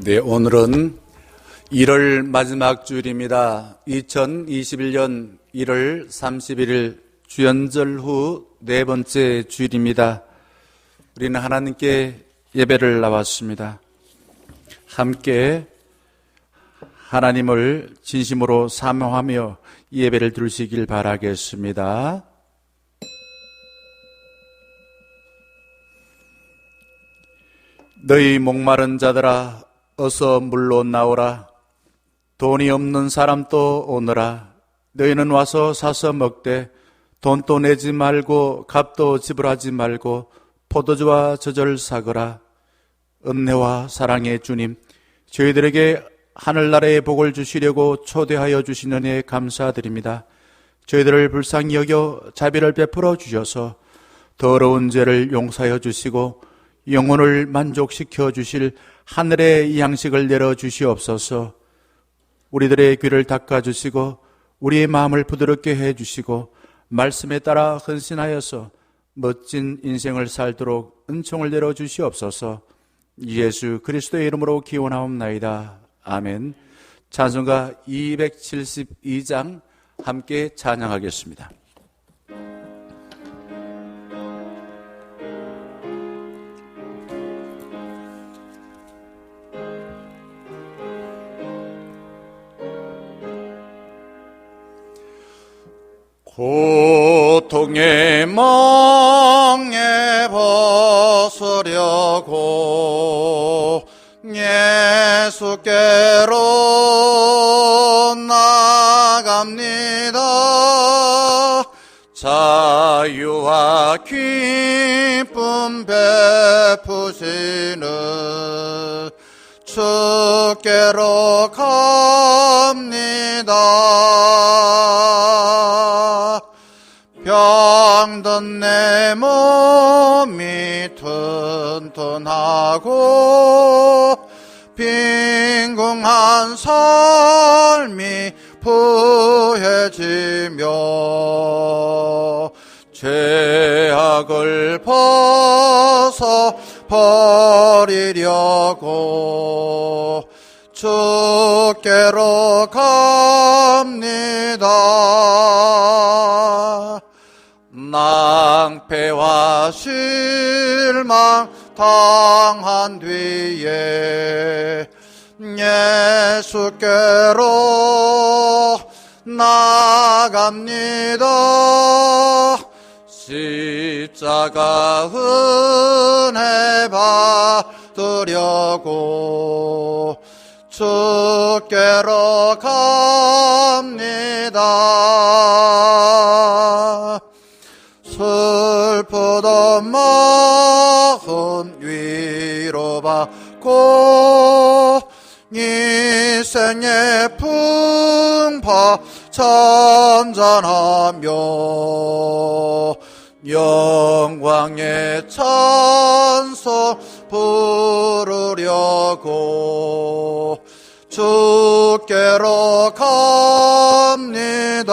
네, 오늘은 1월 마지막 주일입니다. 2021년 1월 31일 주연절 후 네 번째 주일입니다. 우리는 하나님께 예배를 나왔습니다. 함께 하나님을 진심으로 사모하며 예배를 드리시길 바라겠습니다. 너희 목마른 자들아 어서 물로 나오라. 돈이 없는 사람도 오너라. 너희는 와서 사서 먹되 돈도 내지 말고 값도 지불하지 말고 포도주와 젖을 사거라. 은혜와 사랑의 주님, 저희들에게 하늘나라의 복을 주시려고 초대하여 주신 은혜에 감사드립니다. 저희들을 불쌍히 여겨 자비를 베풀어 주셔서 더러운 죄를 용서하여 주시고 영혼을 만족시켜 주실 하늘의 양식을 내려 주시옵소서. 우리들의 귀를 닦아 주시고 우리의 마음을 부드럽게 해 주시고 말씀에 따라 헌신하여서 멋진 인생을 살도록 은총을 내려 주시옵소서. 예수 그리스도의 이름으로 기원하옵나이다. 아멘. 찬송가 272장 함께 찬양하겠습니다. 고통의 멍에 벗으려고 예수께로 나갑니다. 자유와 기쁨 베푸시는 주께로 갑니다. 병든 내 몸이 튼튼하고 빈궁한 삶이 부해지며 죄악을 벗어 버리려고 주께로 갑니다. 낭패와 실망 당한 뒤에 예수께로 나갑니다. 십자가 은혜 받으려고 주께로 갑니다. 슬프던 마음 위로받고 이생의 풍파 찬잔하며 영광의 찬송 부르려고 주께로 갑니다.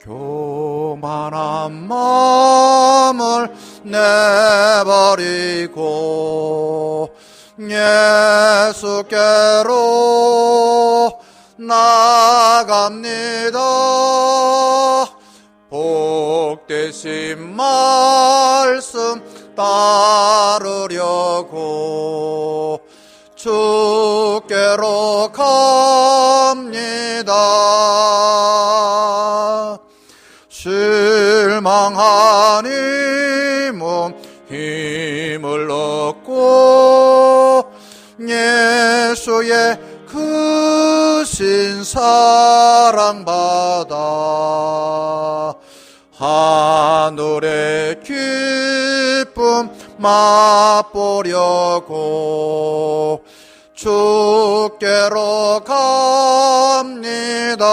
교만한 마음을 내버리고 예수께로 나갑니다. 복되신 말씀 따르려고 주께로 갑니다. 실망한 이 몸 힘을 얻고 예수의 크신 사랑받아 하늘의 기쁨 맛보려고 주께로 갑니다.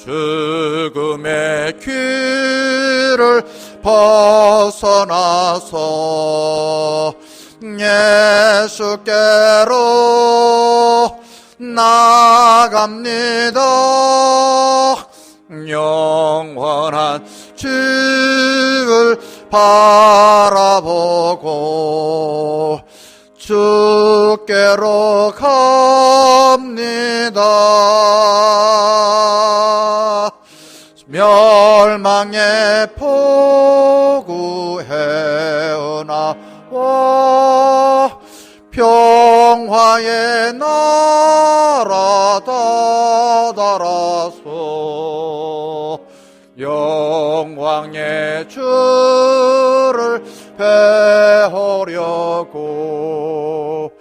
죽음의 길을 벗어나서 예수께로 나갑니다. 영원한 주를 바라보고 주께로 갑니다. 멸망의 포구해어나와 평화의 나라 다다라서 영광의 주를 배우려고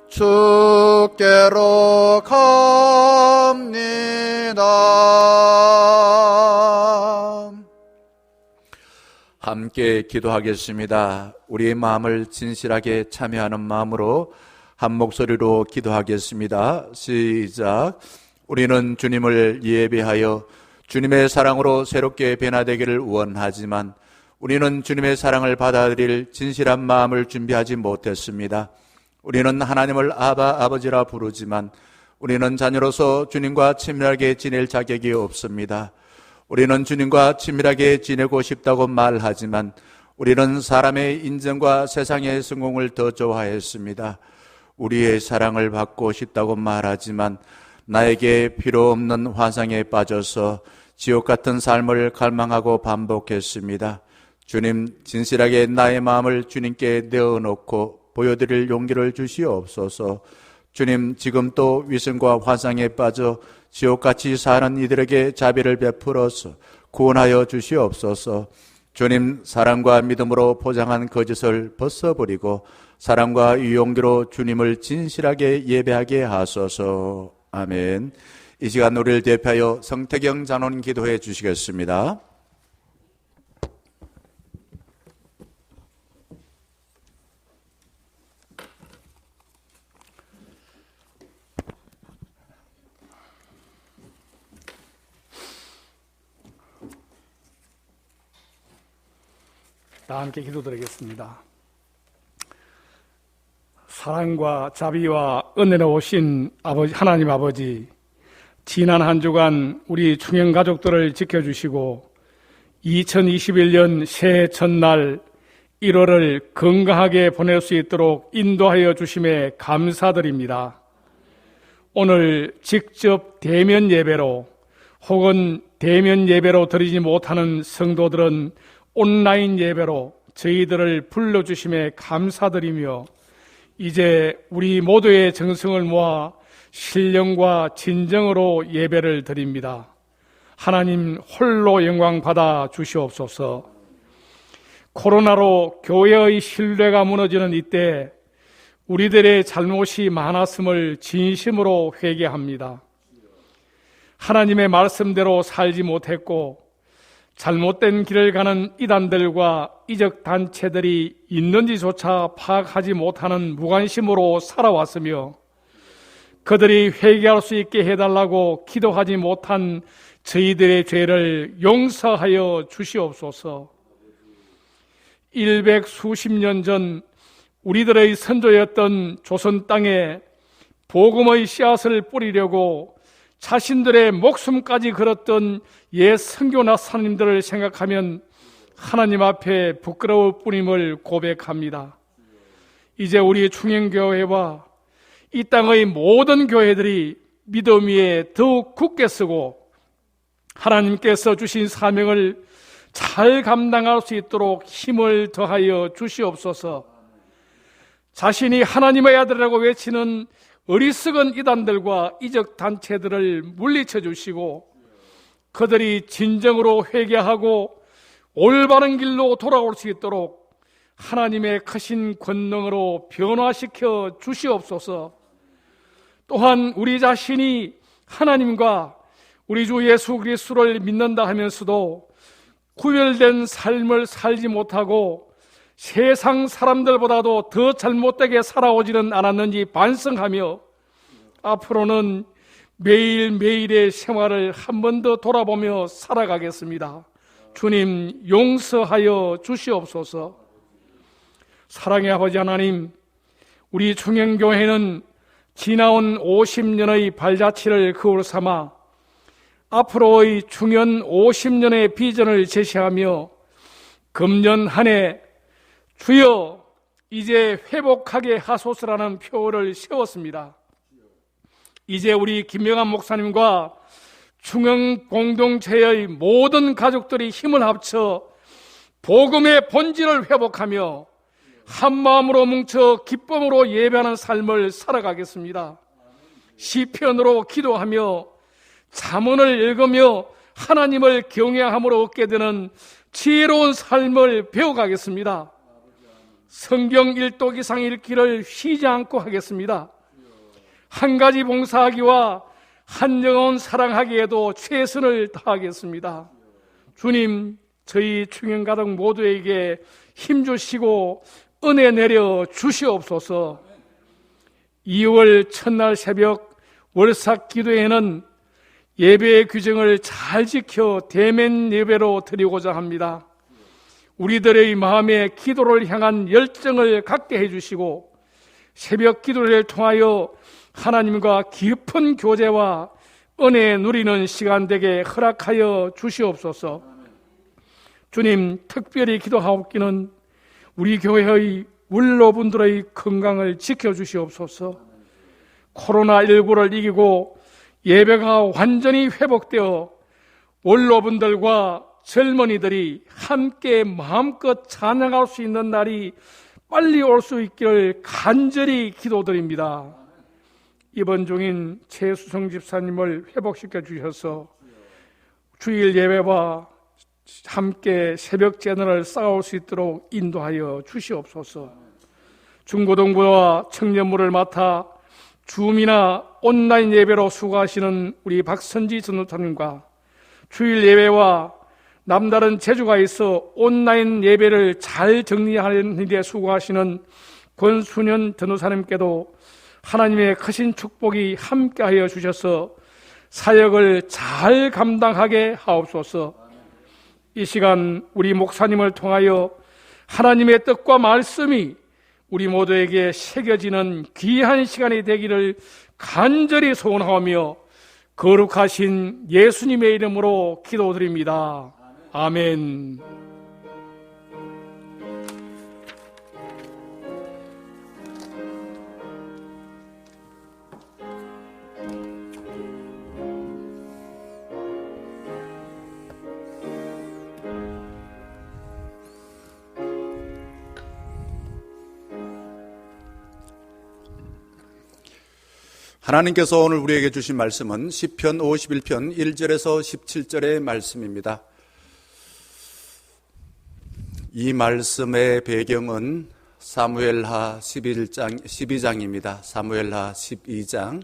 주께로 갑니다. 함께 기도하겠습니다. 우리의 마음을 진실하게 참여하는 마음으로 한 목소리로 기도하겠습니다. 시작. 우리는 주님을 예배하여 주님의 사랑으로 새롭게 변화되기를 원하지만 우리는 주님의 사랑을 받아들일 진실한 마음을 준비하지 못했습니다. 우리는 하나님을 아버지라 부르지만 우리는 자녀로서 주님과 친밀하게 지낼 자격이 없습니다. 우리는 주님과 친밀하게 지내고 싶다고 말하지만 우리는 사람의 인정과 세상의 성공을 더 좋아했습니다. 우리의 사랑을 받고 싶다고 말하지만 나에게 필요 없는 환상에 빠져서 지옥 같은 삶을 갈망하고 반복했습니다. 주님, 진실하게 나의 마음을 주님께 내어놓고 보여드릴 용기를 주시옵소서. 주님, 지금 또 위선과 환상에 빠져 지옥같이 사는 이들에게 자비를 베풀어서 구원하여 주시옵소서. 주님, 사랑과 믿음으로 포장한 거짓을 벗어버리고 사랑과 용기로 주님을 진실하게 예배하게 하소서. 아멘. 이 시간 우리를 대표하여 성태경 장로님 기도해 주시겠습니다. 다 함께 기도드리겠습니다. 사랑과 자비와 은혜로우신 하나님 아버지, 지난 한 주간 우리 중형 가족들을 지켜주시고 2021년 새해 첫날 1월을 건강하게 보낼 수 있도록 인도하여 주심에 감사드립니다. 오늘 직접 대면 예배로 혹은 대면 예배로 드리지 못하는 성도들은 온라인 예배로 저희들을 불러주심에 감사드리며 이제 우리 모두의 정성을 모아 신령과 진정으로 예배를 드립니다. 하나님 홀로 영광 받아 주시옵소서. 코로나로 교회의 신뢰가 무너지는 이때 우리들의 잘못이 많았음을 진심으로 회개합니다. 하나님의 말씀대로 살지 못했고 잘못된 길을 가는 이단들과 이적 단체들이 있는지조차 파악하지 못하는 무관심으로 살아왔으며 그들이 회개할 수 있게 해달라고 기도하지 못한 저희들의 죄를 용서하여 주시옵소서. 100수십 년 전 우리들의 선조였던 조선 땅에 복음의 씨앗을 뿌리려고 자신들의 목숨까지 걸었던 옛 선교 나사님들을 생각하면 하나님 앞에 부끄러울 뿐임을 고백합니다. 이제 우리 충행교회와 이 땅의 모든 교회들이 믿음 위에 더욱 굳게 서고 하나님께서 주신 사명을 잘 감당할 수 있도록 힘을 더하여 주시옵소서. 자신이 하나님의 아들이라고 외치는 어리석은 이단들과 이적 단체들을 물리쳐 주시고 그들이 진정으로 회개하고 올바른 길로 돌아올 수 있도록 하나님의 크신 권능으로 변화시켜 주시옵소서. 또한 우리 자신이 하나님과 우리 주 예수 그리스도를 믿는다 하면서도 구별된 삶을 살지 못하고 세상 사람들보다도 더 잘못되게 살아오지는 않았는지 반성하며 앞으로는 매일매일의 생활을 한 번 더 돌아보며 살아가겠습니다. 주님 용서하여 주시옵소서. 사랑의 아버지 하나님, 우리 충행교회는 지나온 50년의 발자취를 거울 삼아 앞으로의 중연 50년의 비전을 제시하며 금년 한 해 주여 이제 회복하게 하소서라는 표를 세웠습니다. 이제 우리 김명환 목사님과 중흥 공동체의 모든 가족들이 힘을 합쳐 복음의 본질을 회복하며 한 마음으로 뭉쳐 기쁨으로 예배하는 삶을 살아가겠습니다. 시편으로 기도하며 잠언을 읽으며 하나님을 경외함으로 얻게 되는 지혜로운 삶을 배워가겠습니다. 성경 1독 이상 읽기를 쉬지 않고 하겠습니다. 한 가지 봉사하기와 한 영혼 사랑하기에도 최선을 다하겠습니다. 주님, 저희 충영가족 모두에게 힘주시고 은혜 내려 주시옵소서. 2월 첫날 새벽 월삭 기도회는 예배의 규정을 잘 지켜 대면 예배로 드리고자 합니다. 우리들의 마음에 기도를 향한 열정을 갖게 해주시고 새벽 기도를 통하여 하나님과 깊은 교제와 은혜 누리는 시간 되게 허락하여 주시옵소서. 주님, 특별히 기도하옵기는 우리 교회의 원로분들의 건강을 지켜주시옵소서. 코로나19를 이기고 예배가 완전히 회복되어 원로분들과 젊은이들이 함께 마음껏 찬양할 수 있는 날이 빨리 올 수 있기를 간절히 기도드립니다. 이번 중인 최수성 집사님을 회복시켜 주셔서 주일 예배와 함께 새벽 제너를 쌓아올 수 있도록 인도하여 주시옵소서. 중고등부와 청년부를 맡아 줌이나 온라인 예배로 수고하시는 우리 박선지 전도사님과 주일 예배와 남다른 재주가 있어 온라인 예배를 잘 정리하는 일에 수고하시는 권순현 전도사님께도 하나님의 크신 축복이 함께하여 주셔서 사역을 잘 감당하게 하옵소서. 이 시간 우리 목사님을 통하여 하나님의 뜻과 말씀이 우리 모두에게 새겨지는 귀한 시간이 되기를 간절히 소원하며 거룩하신 예수님의 이름으로 기도드립니다. 아멘. 하나님께서 오늘 우리에게 주신 말씀은 시편 51편 1절에서 17절의 말씀입니다. 이 말씀의 배경은 사무엘하 12장입니다. 사무엘하 12장.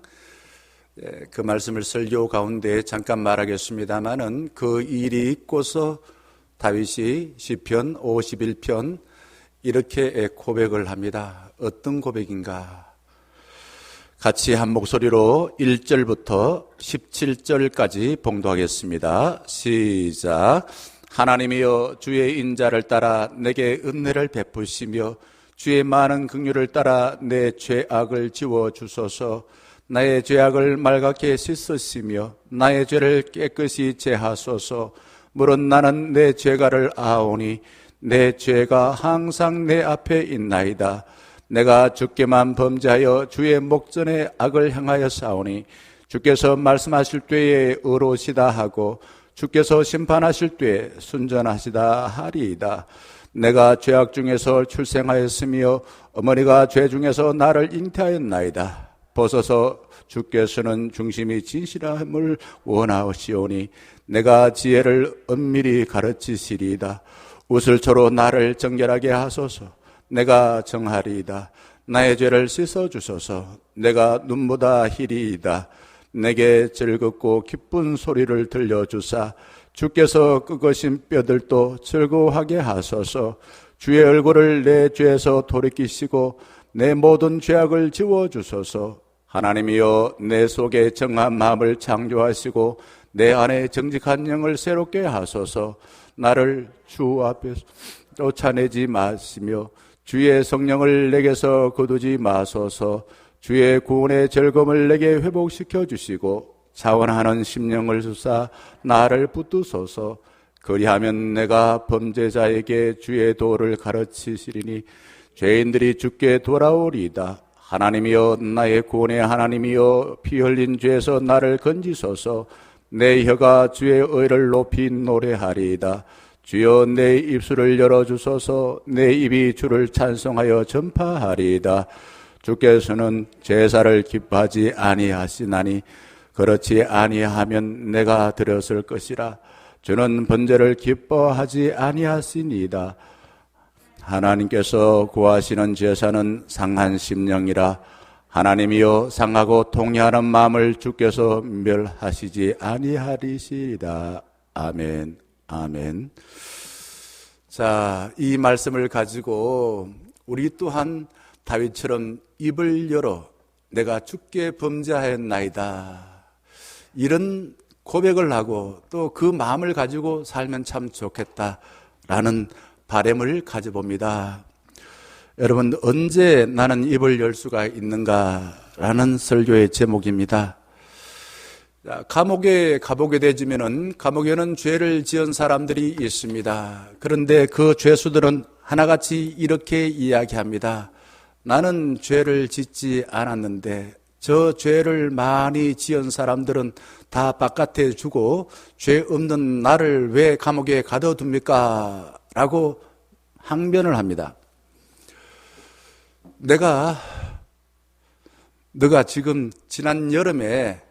그 말씀을 설교 가운데 잠깐 말하겠습니다마는 그 일이 있고서 다윗이 시편 51편 이렇게 고백을 합니다. 어떤 고백인가? 같이 한 목소리로 1절부터 17절까지 봉독하겠습니다. 시작. 하나님이여, 주의 인자를 따라 내게 은혜를 베푸시며 주의 많은 긍휼을 따라 내 죄악을 지워주소서. 나의 죄악을 말갛게 씻으시며 나의 죄를 깨끗이 제하소서. 물은 나는 내 죄가를 아오니 내 죄가 항상 내 앞에 있나이다. 내가 주께만 범죄하여 주의 목전에 악을 향하여 싸우니 주께서 말씀하실 때에 의로우시다 하고 주께서 심판하실 때에 순전하시다 하리이다. 내가 죄악 중에서 출생하였으며 어머니가 죄 중에서 나를 잉태하였나이다. 벗어서 주께서는 중심이 진실함을 원하시오니 내가 지혜를 은밀히 가르치시리이다. 우슬초로 나를 정결하게 하소서. 내가 정하리이다. 나의 죄를 씻어주소서. 내가 눈보다 희리이다. 내게 즐겁고 기쁜 소리를 들려주사 주께서 끄거신 뼈들도 즐거워하게 하소서. 주의 얼굴을 내 죄에서 돌이키시고 내 모든 죄악을 지워주소서. 하나님이여, 내 속에 정한 마음을 창조하시고 내 안에 정직한 영을 새롭게 하소서. 나를 주 앞에서 쫓아내지 마시며 주의 성령을 내게서 거두지 마소서. 주의 구원의 즐거움을 내게 회복시켜 주시고 자원하는 심령을 주사 나를 붙드소서. 그리하면 내가 범죄자에게 주의 도를 가르치시리니 죄인들이 주께 돌아오리이다. 하나님이여 나의 구원의 하나님이여 피 흘린 죄에서 나를 건지소서. 내 혀가 주의 의를 높이 노래하리이다. 주여 내 입술을 열어주소서. 내 입이 주를 찬송하여 전파하리이다. 주께서는 제사를 기뻐하지 아니하시나니 그렇지 아니하면 내가 드렸을 것이라. 주는 번제를 기뻐하지 아니하시니이다. 하나님께서 구하시는 제사는 상한 심령이라. 하나님이여 상하고 통회하는 마음을 주께서 멸하시지 아니하리시리다. 아멘. 아멘. 자, 이 말씀을 가지고 우리 또한 다윗처럼 입을 열어 내가 주께 범죄하였나이다, 이런 고백을 하고 또 그 마음을 가지고 살면 참 좋겠다라는 바람을 가져봅니다. 여러분, 언제 나는 입을 열 수가 있는가라는 설교의 제목입니다. 감옥에 가보게 되지면은 감옥에는 죄를 지은 사람들이 있습니다. 그런데 그 죄수들은 하나같이 이렇게 이야기합니다. 나는 죄를 짓지 않았는데 저 죄를 많이 지은 사람들은 다 바깥에 주고 죄 없는 나를 왜 감옥에 가둬둡니까? 라고 항변을 합니다. 너가 지금 지난 여름에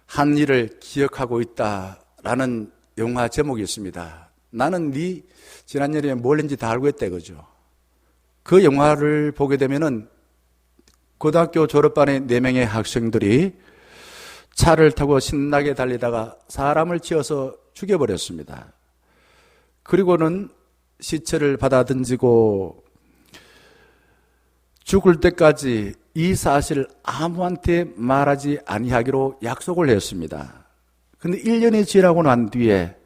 한 일을 기억하고 있다라는 영화 제목이 있습니다. 나는 네 지난 여름에 뭘 했는지 다 알고 있다 그죠? 그 영화를 보게 되면은 고등학교 졸업반의 4명의 학생들이 차를 타고 신나게 달리다가 사람을 치어서 죽여버렸습니다. 그리고는 시체를 받아 던지고 죽을 때까지 이 사실을 아무한테 말하지 아니하기로 약속을 했습니다. 그런데 1년이 지나고 난 뒤에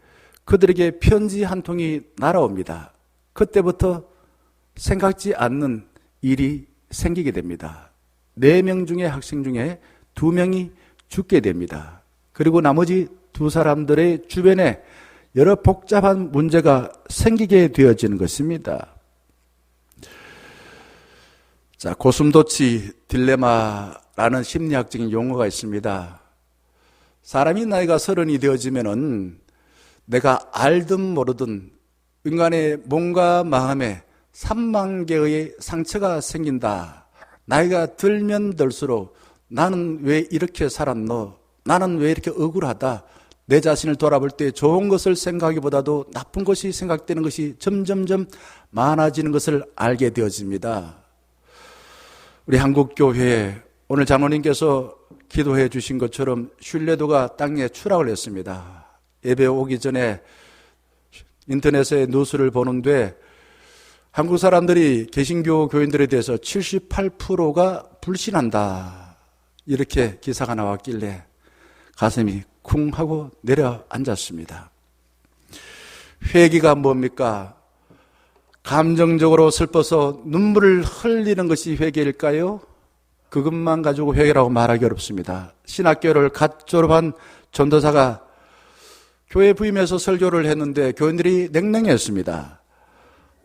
그들에게 편지 한 통이 날아옵니다. 그때부터 생각지 않는 일이 생기게 됩니다. 4명 중에 학생 중에 2명이 죽게 됩니다. 그리고 나머지 2사람들의 주변에 여러 복잡한 문제가 생기게 되어지는 것입니다. 자, 고슴도치 딜레마라는 심리학적인 용어가 있습니다. 사람이 나이가 30이 되어지면은 내가 알든 모르든 인간의 몸과 마음에 3만 개의 상처가 생긴다. 나이가 들면 들수록 나는 왜 이렇게 살았노? 나는 왜 이렇게 억울하다? 내 자신을 돌아볼 때 좋은 것을 생각하기보다도 나쁜 것이 생각되는 것이 점점점 많아지는 것을 알게 되어집니다. 우리 한국교회에 오늘 장로님께서 기도해 주신 것처럼 신뢰도가 땅에 추락을 했습니다. 예배 오기 전에 인터넷에 뉴스를 보는데 한국 사람들이 개신교 교인들에 대해서 78%가 불신한다, 이렇게 기사가 나왔길래 가슴이 쿵 하고 내려앉았습니다. 회개가 뭡니까? 감정적으로 슬퍼서 눈물을 흘리는 것이 회개일까요? 그것만 가지고 회개라고 말하기 어렵습니다. 신학교를 갓 졸업한 전도사가 교회 부임해서 설교를 했는데 교인들이 냉랭했습니다.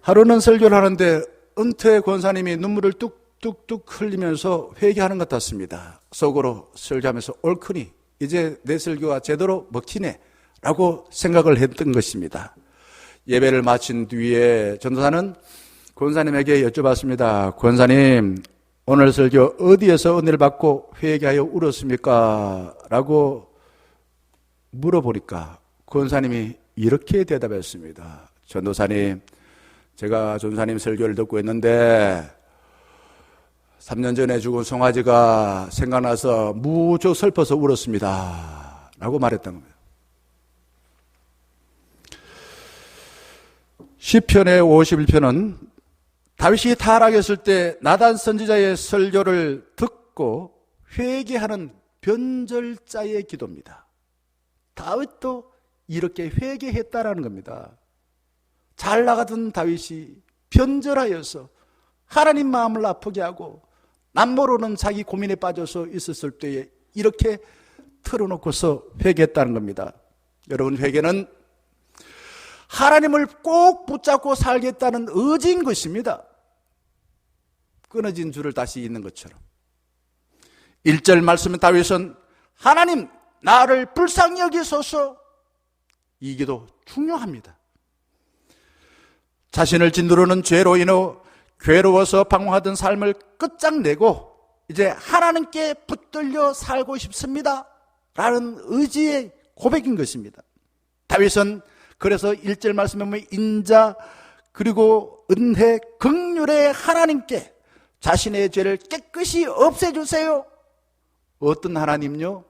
하루는 설교를 하는데 은퇴 권사님이 눈물을 뚝뚝뚝 흘리면서 회개하는 것 같습니다. 속으로 설교하면서 옳으니 이제 내 설교가 제대로 먹히네 라고 생각을 했던 것입니다. 예배를 마친 뒤에 전도사는 권사님에게 여쭤봤습니다. 권사님, 오늘 설교 어디에서 은혜를 받고 회개하여 울었습니까? 라고 물어보니까 권사님이 이렇게 대답했습니다. 전도사님, 제가 전도사님 설교를 듣고 있는데 3년 전에 죽은 송아지가 생각나서 무척 슬퍼서 울었습니다. 라고 말했던 겁니다. 시편의 51편은 다윗이 타락했을 때 나단 선지자의 설교를 듣고 회개하는 변절자의 기도입니다. 다윗도 이렇게 회개했다라는 겁니다. 잘 나가던 다윗이 변절하여서 하나님 마음을 아프게 하고 남모르는 자기 고민에 빠져서 있었을 때에 이렇게 털어놓고서 회개했다는 겁니다. 여러분, 회개는 하나님을 꼭 붙잡고 살겠다는 의지인 것입니다. 끊어진 줄을 다시 잇는 것처럼. 1절 말씀에 다윗은 하나님 나를 불쌍히 여기소서, 이 기도 중요합니다. 자신을 짓누르는 죄로 인해 괴로워서 방황하던 삶을 끝장내고 이제 하나님께 붙들려 살고 싶습니다 라는 의지의 고백인 것입니다. 다윗은 그래서 1절 말씀에 보면 인자 그리고 은혜 긍휼의 하나님께 자신의 죄를 깨끗이 없애주세요. 어떤 하나님요?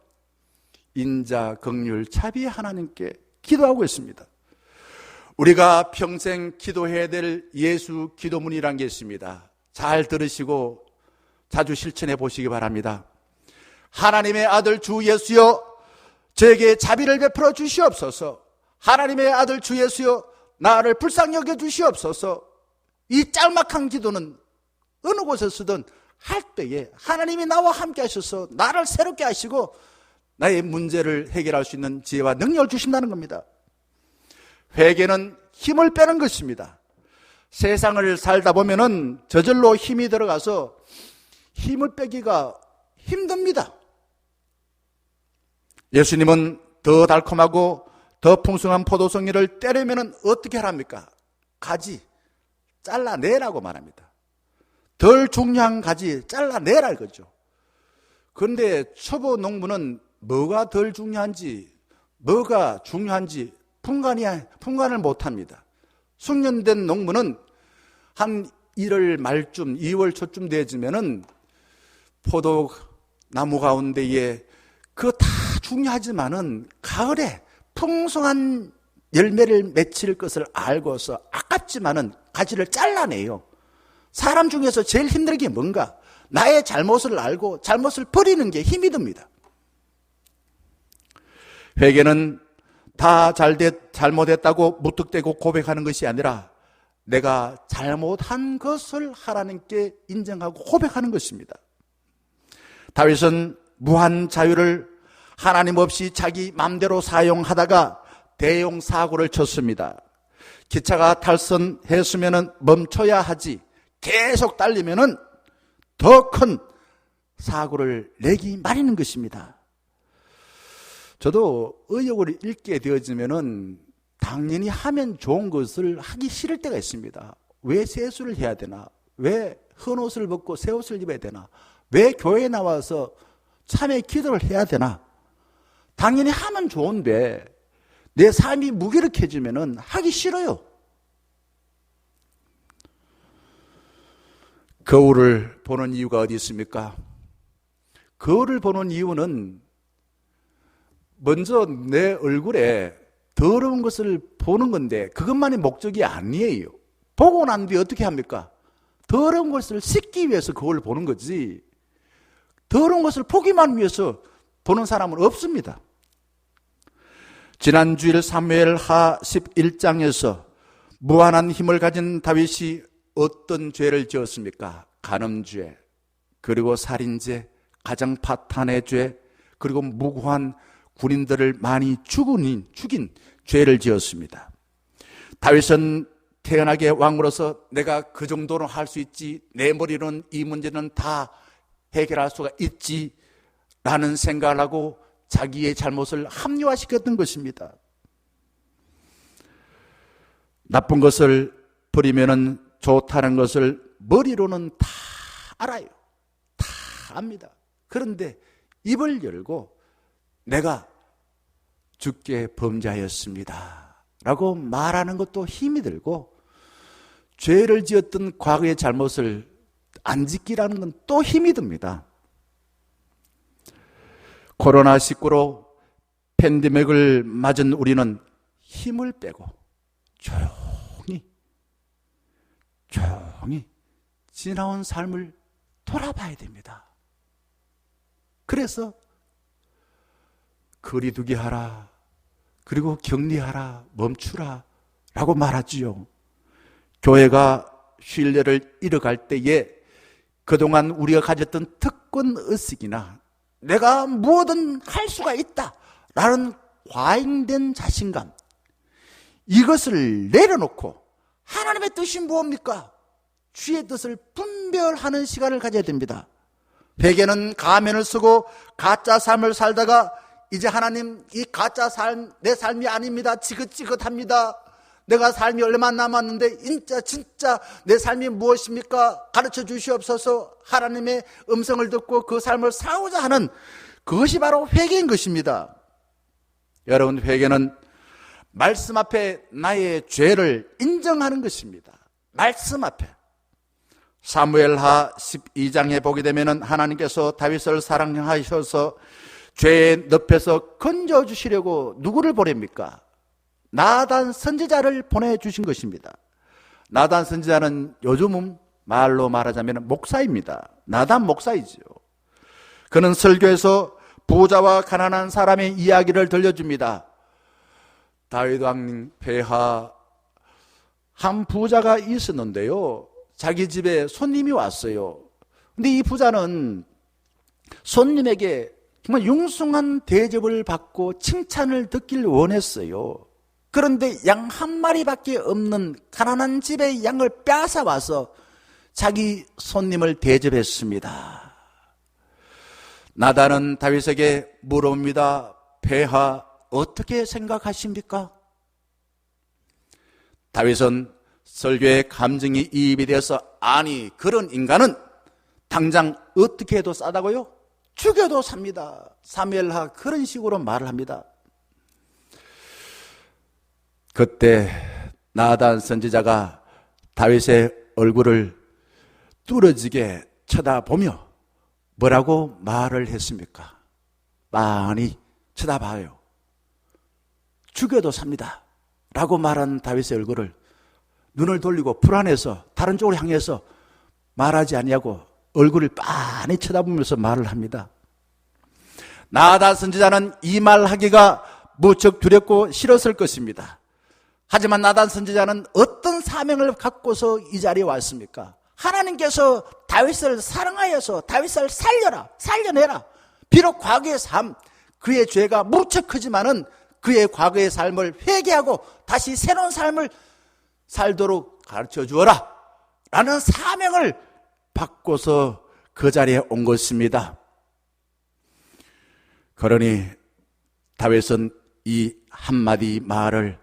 인자 긍휼 자비의 하나님께 기도하고 있습니다. 우리가 평생 기도해야 될 예수 기도문이란 게 있습니다. 잘 들으시고 자주 실천해 보시기 바랍니다. 하나님의 아들 주 예수여 저에게 자비를 베풀어 주시옵소서. 하나님의 아들 주 예수여 나를 불쌍히 여겨 주시옵소서. 이 짤막한 기도는 어느 곳에서든 할 때에 하나님이 나와 함께 하셔서 나를 새롭게 하시고 나의 문제를 해결할 수 있는 지혜와 능력을 주신다는 겁니다. 회개는 힘을 빼는 것입니다. 세상을 살다 보면은 저절로 힘이 들어가서 힘을 빼기가 힘듭니다. 예수님은 더 달콤하고 더 풍성한 포도송이를 때리면은 어떻게 하랍니까? 가지 잘라내라고 말합니다. 덜 중요한 가지 잘라내라 이거죠. 그런데 초보 농부는 뭐가 덜 중요한지 뭐가 중요한지 분간을 못합니다. 숙련된 농부는 한 1월 말쯤 2월 초쯤 되어지면은 포도나무 가운데에 그거 다 중요하지만은 가을에 풍성한 열매를 맺힐 것을 알고서 아깝지만은 가지를 잘라내요. 사람 중에서 제일 힘든 게 뭔가? 나의 잘못을 알고 잘못을 버리는 게 힘이 듭니다. 회개는 다 잘못했다고 무턱대고 고백하는 것이 아니라 내가 잘못한 것을 하나님께 인정하고 고백하는 것입니다. 다윗은 무한 자유를 하나님 없이 자기 맘대로 사용하다가 대형 사고를 쳤습니다. 기차가 탈선했으면 멈춰야 하지 계속 달리면 더 큰 사고를 내기 마련인 것입니다. 저도 의욕을 잃게 되어지면은 당연히 하면 좋은 것을 하기 싫을 때가 있습니다. 왜 세수를 해야 되나? 왜 헌옷을 벗고 새 옷을 입어야 되나? 왜 교회에 나와서 참회 기도를 해야 되나? 당연히 하면 좋은데 내 삶이 무기력해지면은 하기 싫어요. 거울을 보는 이유가 어디 있습니까? 거울을 보는 이유는 먼저 내 얼굴에 더러운 것을 보는 건데 그것만이 목적이 아니에요. 보고 난 뒤에 어떻게 합니까? 더러운 것을 씻기 위해서 거울을 보는 거지 더러운 것을 보기만 위해서 보는 사람은 없습니다. 지난 주일 사무엘하 11장에서 무한한 힘을 가진 다윗이 어떤 죄를 지었습니까? 간음죄, 그리고 살인죄, 가장 파탄의 죄, 그리고 무고한 군인들을 많이 죽인 죄를 지었습니다. 다윗은 태어나게 왕으로서 내가 그 정도는 할 수 있지, 내 머리로는 이 문제는 다 해결할 수가 있지 라는 생각을 하고 자기의 잘못을 합리화시켰던 것입니다. 나쁜 것을 버리면 좋다는 것을 머리로는 다 알아요. 다 압니다. 그런데 입을 열고 내가 주께 범죄하였습니다 라고 말하는 것도 힘이 들고 죄를 지었던 과거의 잘못을 안 짓기라는 건 또 힘이 듭니다. 코로나19로 팬데믹을 맞은 우리는 힘을 빼고 조용히 지나온 삶을 돌아봐야 됩니다. 그래서 거리두기 하라, 그리고 격리하라, 멈추라 라고 말하지요. 교회가 신뢰를 잃어갈 때에 그동안 우리가 가졌던 특권의식이나 내가 무엇든 할 수가 있다 라는 과잉된 자신감, 이것을 내려놓고 하나님의 뜻이 무엇입니까? 주의 뜻을 분별하는 시간을 가져야 됩니다. 회개는 가면을 쓰고 가짜 삶을 살다가 이제 하나님, 이 가짜 삶 내 삶이 아닙니다. 지긋지긋합니다. 내가 삶이 얼마 남았는데 진짜 내 삶이 무엇입니까? 가르쳐 주시옵소서. 하나님의 음성을 듣고 그 삶을 살고자 하는 그것이 바로 회개인 것입니다. 여러분, 회개는 말씀 앞에 나의 죄를 인정하는 것입니다. 말씀 앞에. 사무엘하 12장에 보게 되면 하나님께서 다윗을 사랑하셔서 죄의 늪에서 건져주시려고 누구를 보냅니까? 나단 선지자를 보내주신 것입니다. 나단 선지자는 요즘은 말로 말하자면 목사입니다. 나단 목사이죠. 그는 설교에서 부자와 가난한 사람의 이야기를 들려줍니다. 다윗 왕 폐하, 한 부자가 있었는데요, 자기 집에 손님이 왔어요. 근데 이 부자는 손님에게 정말 융숭한 대접을 받고 칭찬을 듣길 원했어요. 그런데 양 한 마리밖에 없는 가난한 집의 양을 빼앗아 와서 자기 손님을 대접했습니다. 나단은 다윗에게 물어봅니다. 폐하, 어떻게 생각하십니까? 다윗은 설교에 감정이 이입이 되어서, 아니, 그런 인간은 당장 어떻게 해도 싸다고요? 죽여도 삽니다. 사무엘하 그런 식으로 말을 합니다. 그때 나단 선지자가 다윗의 얼굴을 뚫어지게 쳐다보며 뭐라고 말을 했습니까? 많이 쳐다봐요. 죽여도 삽니다. 라고 말한 다윗의 얼굴을 눈을 돌리고 불안해서 다른 쪽으로 향해서 말하지 아니하고 얼굴을 빤히 쳐다보면서 말을 합니다. 나단 선지자는 이 말하기가 무척 두렵고 싫었을 것입니다. 하지만 나단 선지자는 어떤 사명을 갖고서 이 자리에 왔습니까? 하나님께서 다윗을 사랑하여서 다윗을 살려내라. 비록 과거의 삶, 그의 죄가 무척 크지만은 그의 과거의 삶을 회개하고 다시 새로운 삶을 살도록 가르쳐 주어라 라는 사명을 받고서 그 자리에 온 것입니다. 그러니 다윗은 이 한마디 말을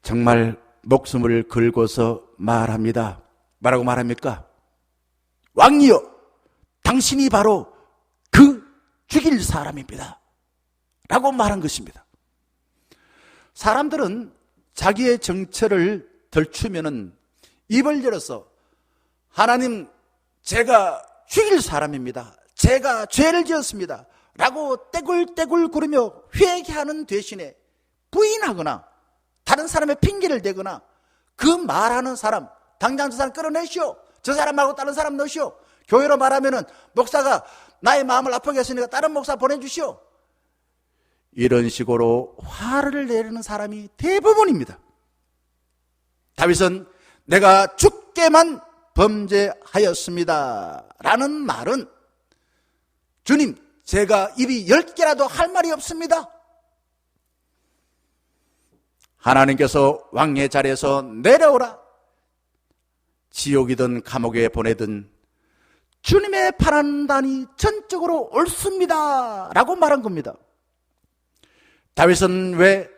정말 목숨을 걸고서 말합니다. 뭐라고 말합니까? 왕이여, 당신이 바로 그 죽일 사람입니다. 라고 말한 것입니다. 사람들은 자기의 정체를 들추면은 입을 열어서 하나님, 제가 죽일 사람입니다. 제가 죄를 지었습니다. 라고 떼굴떼굴 구르며 회개하는 대신에 부인하거나 다른 사람의 핑계를 대거나 그 말하는 사람, 당장 저 사람 끌어내시오. 저 사람 말고 다른 사람 넣으시오. 교회로 말하면은 목사가 나의 마음을 아프게 했으니까 다른 목사 보내주시오. 이런 식으로 화를 내리는 사람이 대부분입니다. 다윗은 내가 죽게만 범죄하였습니다 라는 말은, 주님, 제가 입이 10개라도 할 말이 없습니다. 하나님께서 왕의 자리에서 내려오라, 지옥이든 감옥에 보내든 주님의 판단이 전적으로 옳습니다 라고 말한 겁니다. 다윗은 왜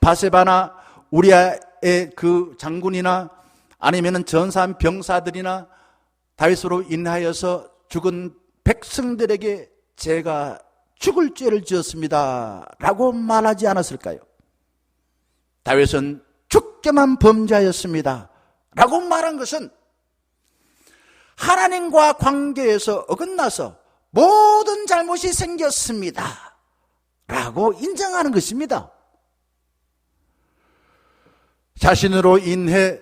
바세바나 우리아의 그 장군이나 아니면 전사한 병사들이나 다윗으로 인하여서 죽은 백성들에게 제가 죽을 죄를 지었습니다 라고 말하지 않았을까요? 다윗은 죽게만 범죄하였습니다 라고 말한 것은 하나님과 관계에서 어긋나서 모든 잘못이 생겼습니다 라고 인정하는 것입니다. 자신으로 인해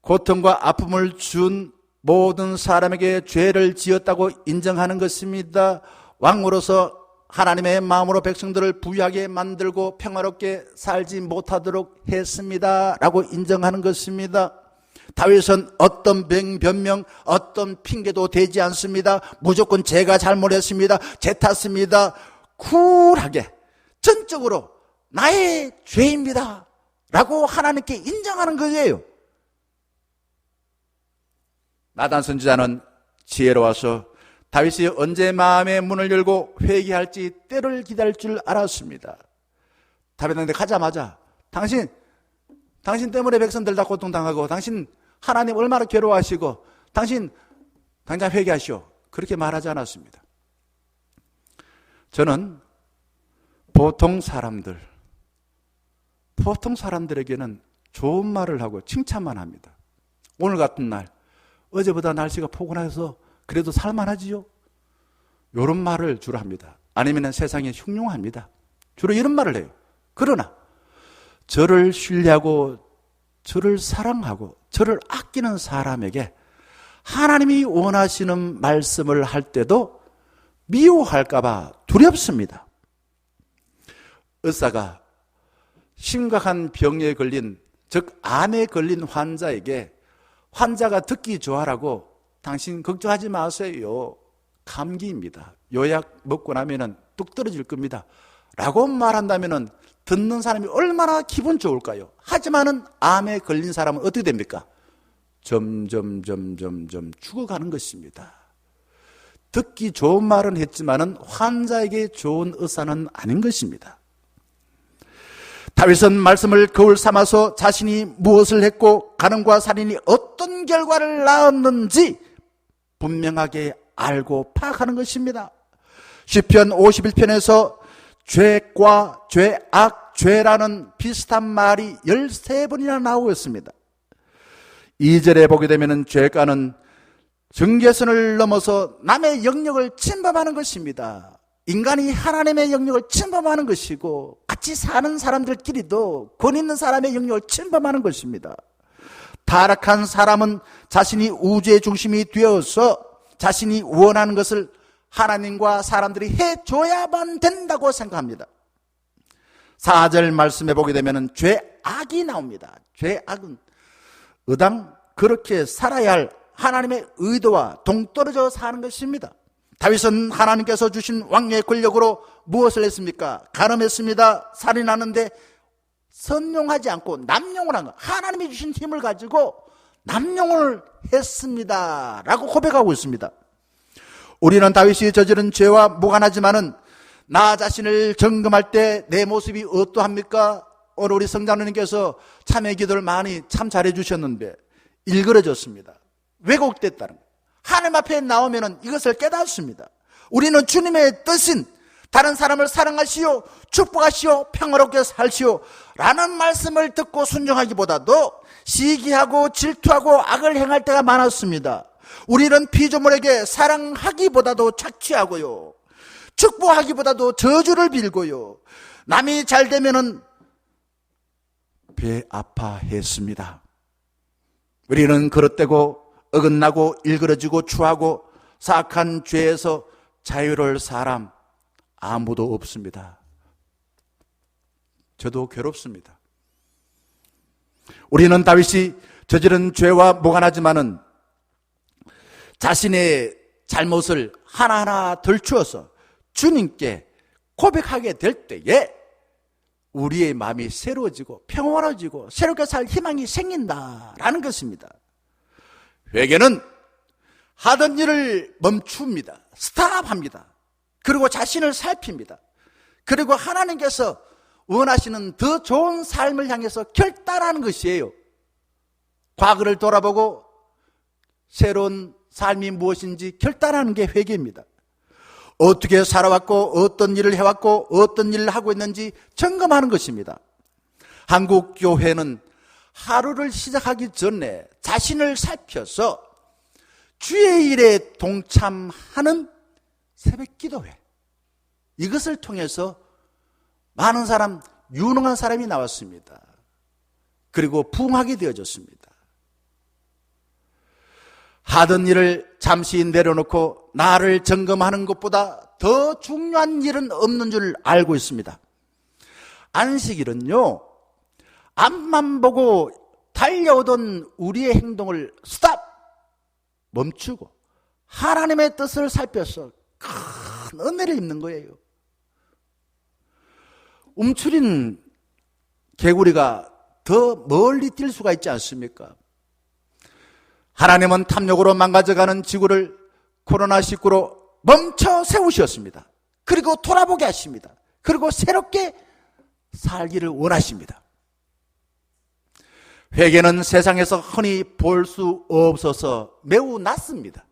고통과 아픔을 준 모든 사람에게 죄를 지었다고 인정하는 것입니다. 왕으로서 하나님의 마음으로 백성들을 부유하게 만들고 평화롭게 살지 못하도록 했습니다 라고 인정하는 것입니다. 다윗은 어떤 변명, 어떤 핑계도 대지 않습니다. 무조건 제가 잘못했습니다, 제 탓입니다, 쿨하게 전적으로 나의 죄입니다 라고 하나님께 인정하는 거예요. 나단 선지자는 지혜로워서 다윗이 언제 마음의 문을 열고 회개할지 때를 기다릴 줄 알았습니다. 다윗한테 가자마자 당신 때문에 백성들 다 고통당하고 당신 하나님 얼마나 괴로워하시고 당신 당장 회개하시오. 그렇게 말하지 않았습니다. 저는 보통 사람들에게는 좋은 말을 하고 칭찬만 합니다. 오늘 같은 날, 어제보다 날씨가 포근해서 그래도 살만하지요? 이런 말을 주로 합니다. 아니면 세상에 흉흉합니다. 주로 이런 말을 해요. 그러나 저를 신뢰하고 저를 사랑하고 저를 아끼는 사람에게 하나님이 원하시는 말씀을 할 때도 미워할까 봐 두렵습니다. 의사가 심각한 병에 걸린, 즉 암에 걸린 환자에게 환자가 듣기 좋아라고 당신 걱정하지 마세요. 감기입니다. 요약 먹고 나면은 뚝 떨어질 겁니다. 라고 말한다면은 듣는 사람이 얼마나 기분 좋을까요? 하지만은 암에 걸린 사람은 어떻게 됩니까? 점점 죽어가는 것입니다. 듣기 좋은 말은 했지만은 환자에게 좋은 의사는 아닌 것입니다. 다윗은 말씀을 거울 삼아서 자신이 무엇을 했고 간음과 살인이 어떤 결과를 낳았는지 분명하게 알고 파악하는 것입니다. 시편 51편에서 죄과 죄악, 죄라는 비슷한 말이 13번이나 나오고 있습니다. 2절에 보게 되면 죄가는 경계선을 넘어서 남의 영역을 침범하는 것입니다. 인간이 하나님의 영역을 침범하는 것이고 같이 사는 사람들끼리도 권 있는 사람의 영역을 침범하는 것입니다. 타락한 사람은 자신이 우주의 중심이 되어서 자신이 원하는 것을 하나님과 사람들이 해줘야만 된다고 생각합니다. 4절 말씀해 보게 되면 죄악이 나옵니다. 죄악은 의당 그렇게 살아야 할 하나님의 의도와 동떨어져 사는 것입니다. 다윗은 하나님께서 주신 왕의 권력으로 무엇을 했습니까? 간음했습니다. 살인하는데 선용하지 않고 남용을 한 것. 하나님이 주신 힘을 가지고 남용을 했습니다. 라고 고백하고 있습니다. 우리는 다윗이 저지른 죄와 무관하지만은 나 자신을 점검할 때 내 모습이 어떠합니까? 오늘 우리 성장로님께서 참회 기도를 많이 참 잘해 주셨는데 일그러졌습니다. 왜곡됐다는 거예요. 하나님 앞에 나오면 이것을 깨닫습니다. 우리는 주님의 뜻인 다른 사람을 사랑하시오, 축복하시오, 평화롭게 살시오 라는 말씀을 듣고 순종하기보다도 시기하고 질투하고 악을 행할 때가 많았습니다. 우리는 피조물에게 사랑하기보다도 착취하고요, 축복하기보다도 저주를 빌고요, 남이 잘 되면은 배 아파했습니다. 우리는 그릇되고 어긋나고 일그러지고 추하고 사악한 죄에서 자유로울 사람 아무도 없습니다. 저도 괴롭습니다. 우리는 다윗이 저지른 죄와 무관하지만은 자신의 잘못을 하나하나 덜추어서 주님께 고백하게 될 때에 우리의 마음이 새로워지고 평화로워지고 새롭게 살 희망이 생긴다라는 것입니다. 회개는 하던 일을 멈춥니다. 스탑합니다. 그리고 자신을 살핍니다. 그리고 하나님께서 원하시는 더 좋은 삶을 향해서 결단하는 것이에요. 과거를 돌아보고 새로운 삶이 무엇인지 결단하는 게 회개입니다. 어떻게 살아왔고 어떤 일을 해왔고 어떤 일을 하고 있는지 점검하는 것입니다. 한국 교회는 하루를 시작하기 전에 자신을 살펴서 주의 일에 동참하는 새벽 기도회, 이것을 통해서 많은 사람, 유능한 사람이 나왔습니다. 그리고 부흥하게 되어졌습니다. 하던 일을 잠시 내려놓고 나를 점검하는 것보다 더 중요한 일은 없는 줄 알고 있습니다. 안식일은요, 앞만 보고 달려오던 우리의 행동을 스탑! 멈추고 하나님의 뜻을 살펴서 큰 은혜를 입는 거예요. 움츠린 개구리가 더 멀리 뛸 수가 있지 않습니까? 하나님은 탐욕으로 망가져가는 지구를 코로나19로 멈춰 세우셨습니다. 그리고 돌아보게 하십니다. 그리고 새롭게 살기를 원하십니다. 회개는 세상에서 흔히 볼 수 없어서 매우 낯습니다.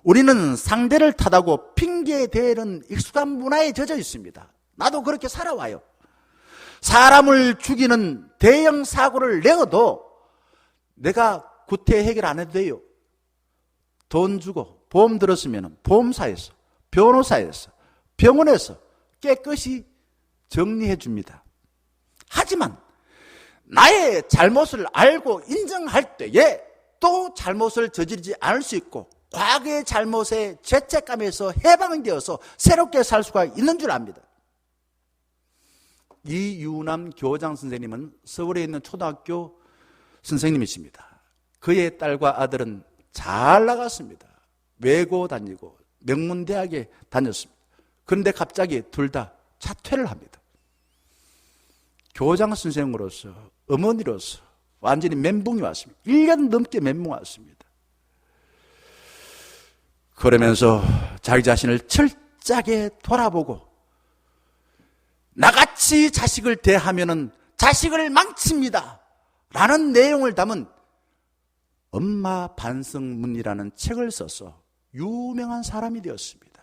우리는 상대를 탓하고 핑계대는 익숙한 문화에 젖어 있습니다. 나도 그렇게 살아와요. 사람을 죽이는 대형 사고를 내어도 내가 구태 해결 안 해도 돼요. 돈 주고 보험 들었으면 보험사에서, 변호사에서, 병원에서 깨끗이 정리해 줍니다. 하지만 나의 잘못을 알고 인정할 때에 또 잘못을 저지르지 않을 수 있고 과거의 잘못에 죄책감에서 해방되어서 새롭게 살 수가 있는 줄 압니다. 이유남 교장 선생님은 서울에 있는 초등학교 선생님이십니다. 그의 딸과 아들은 잘 나갔습니다. 외고 다니고 명문대학에 다녔습니다. 그런데 갑자기 둘 다 자퇴를 합니다. 교장 선생으로서, 어머니로서 완전히 멘붕이 왔습니다. 1년 넘게 멘붕 왔습니다. 그러면서 자기 자신을 철저하게 돌아보고 나같이 자식을 대하면은 자식을 망칩니다 라는 내용을 담은 엄마 반성문이라는 책을 써서 유명한 사람이 되었습니다.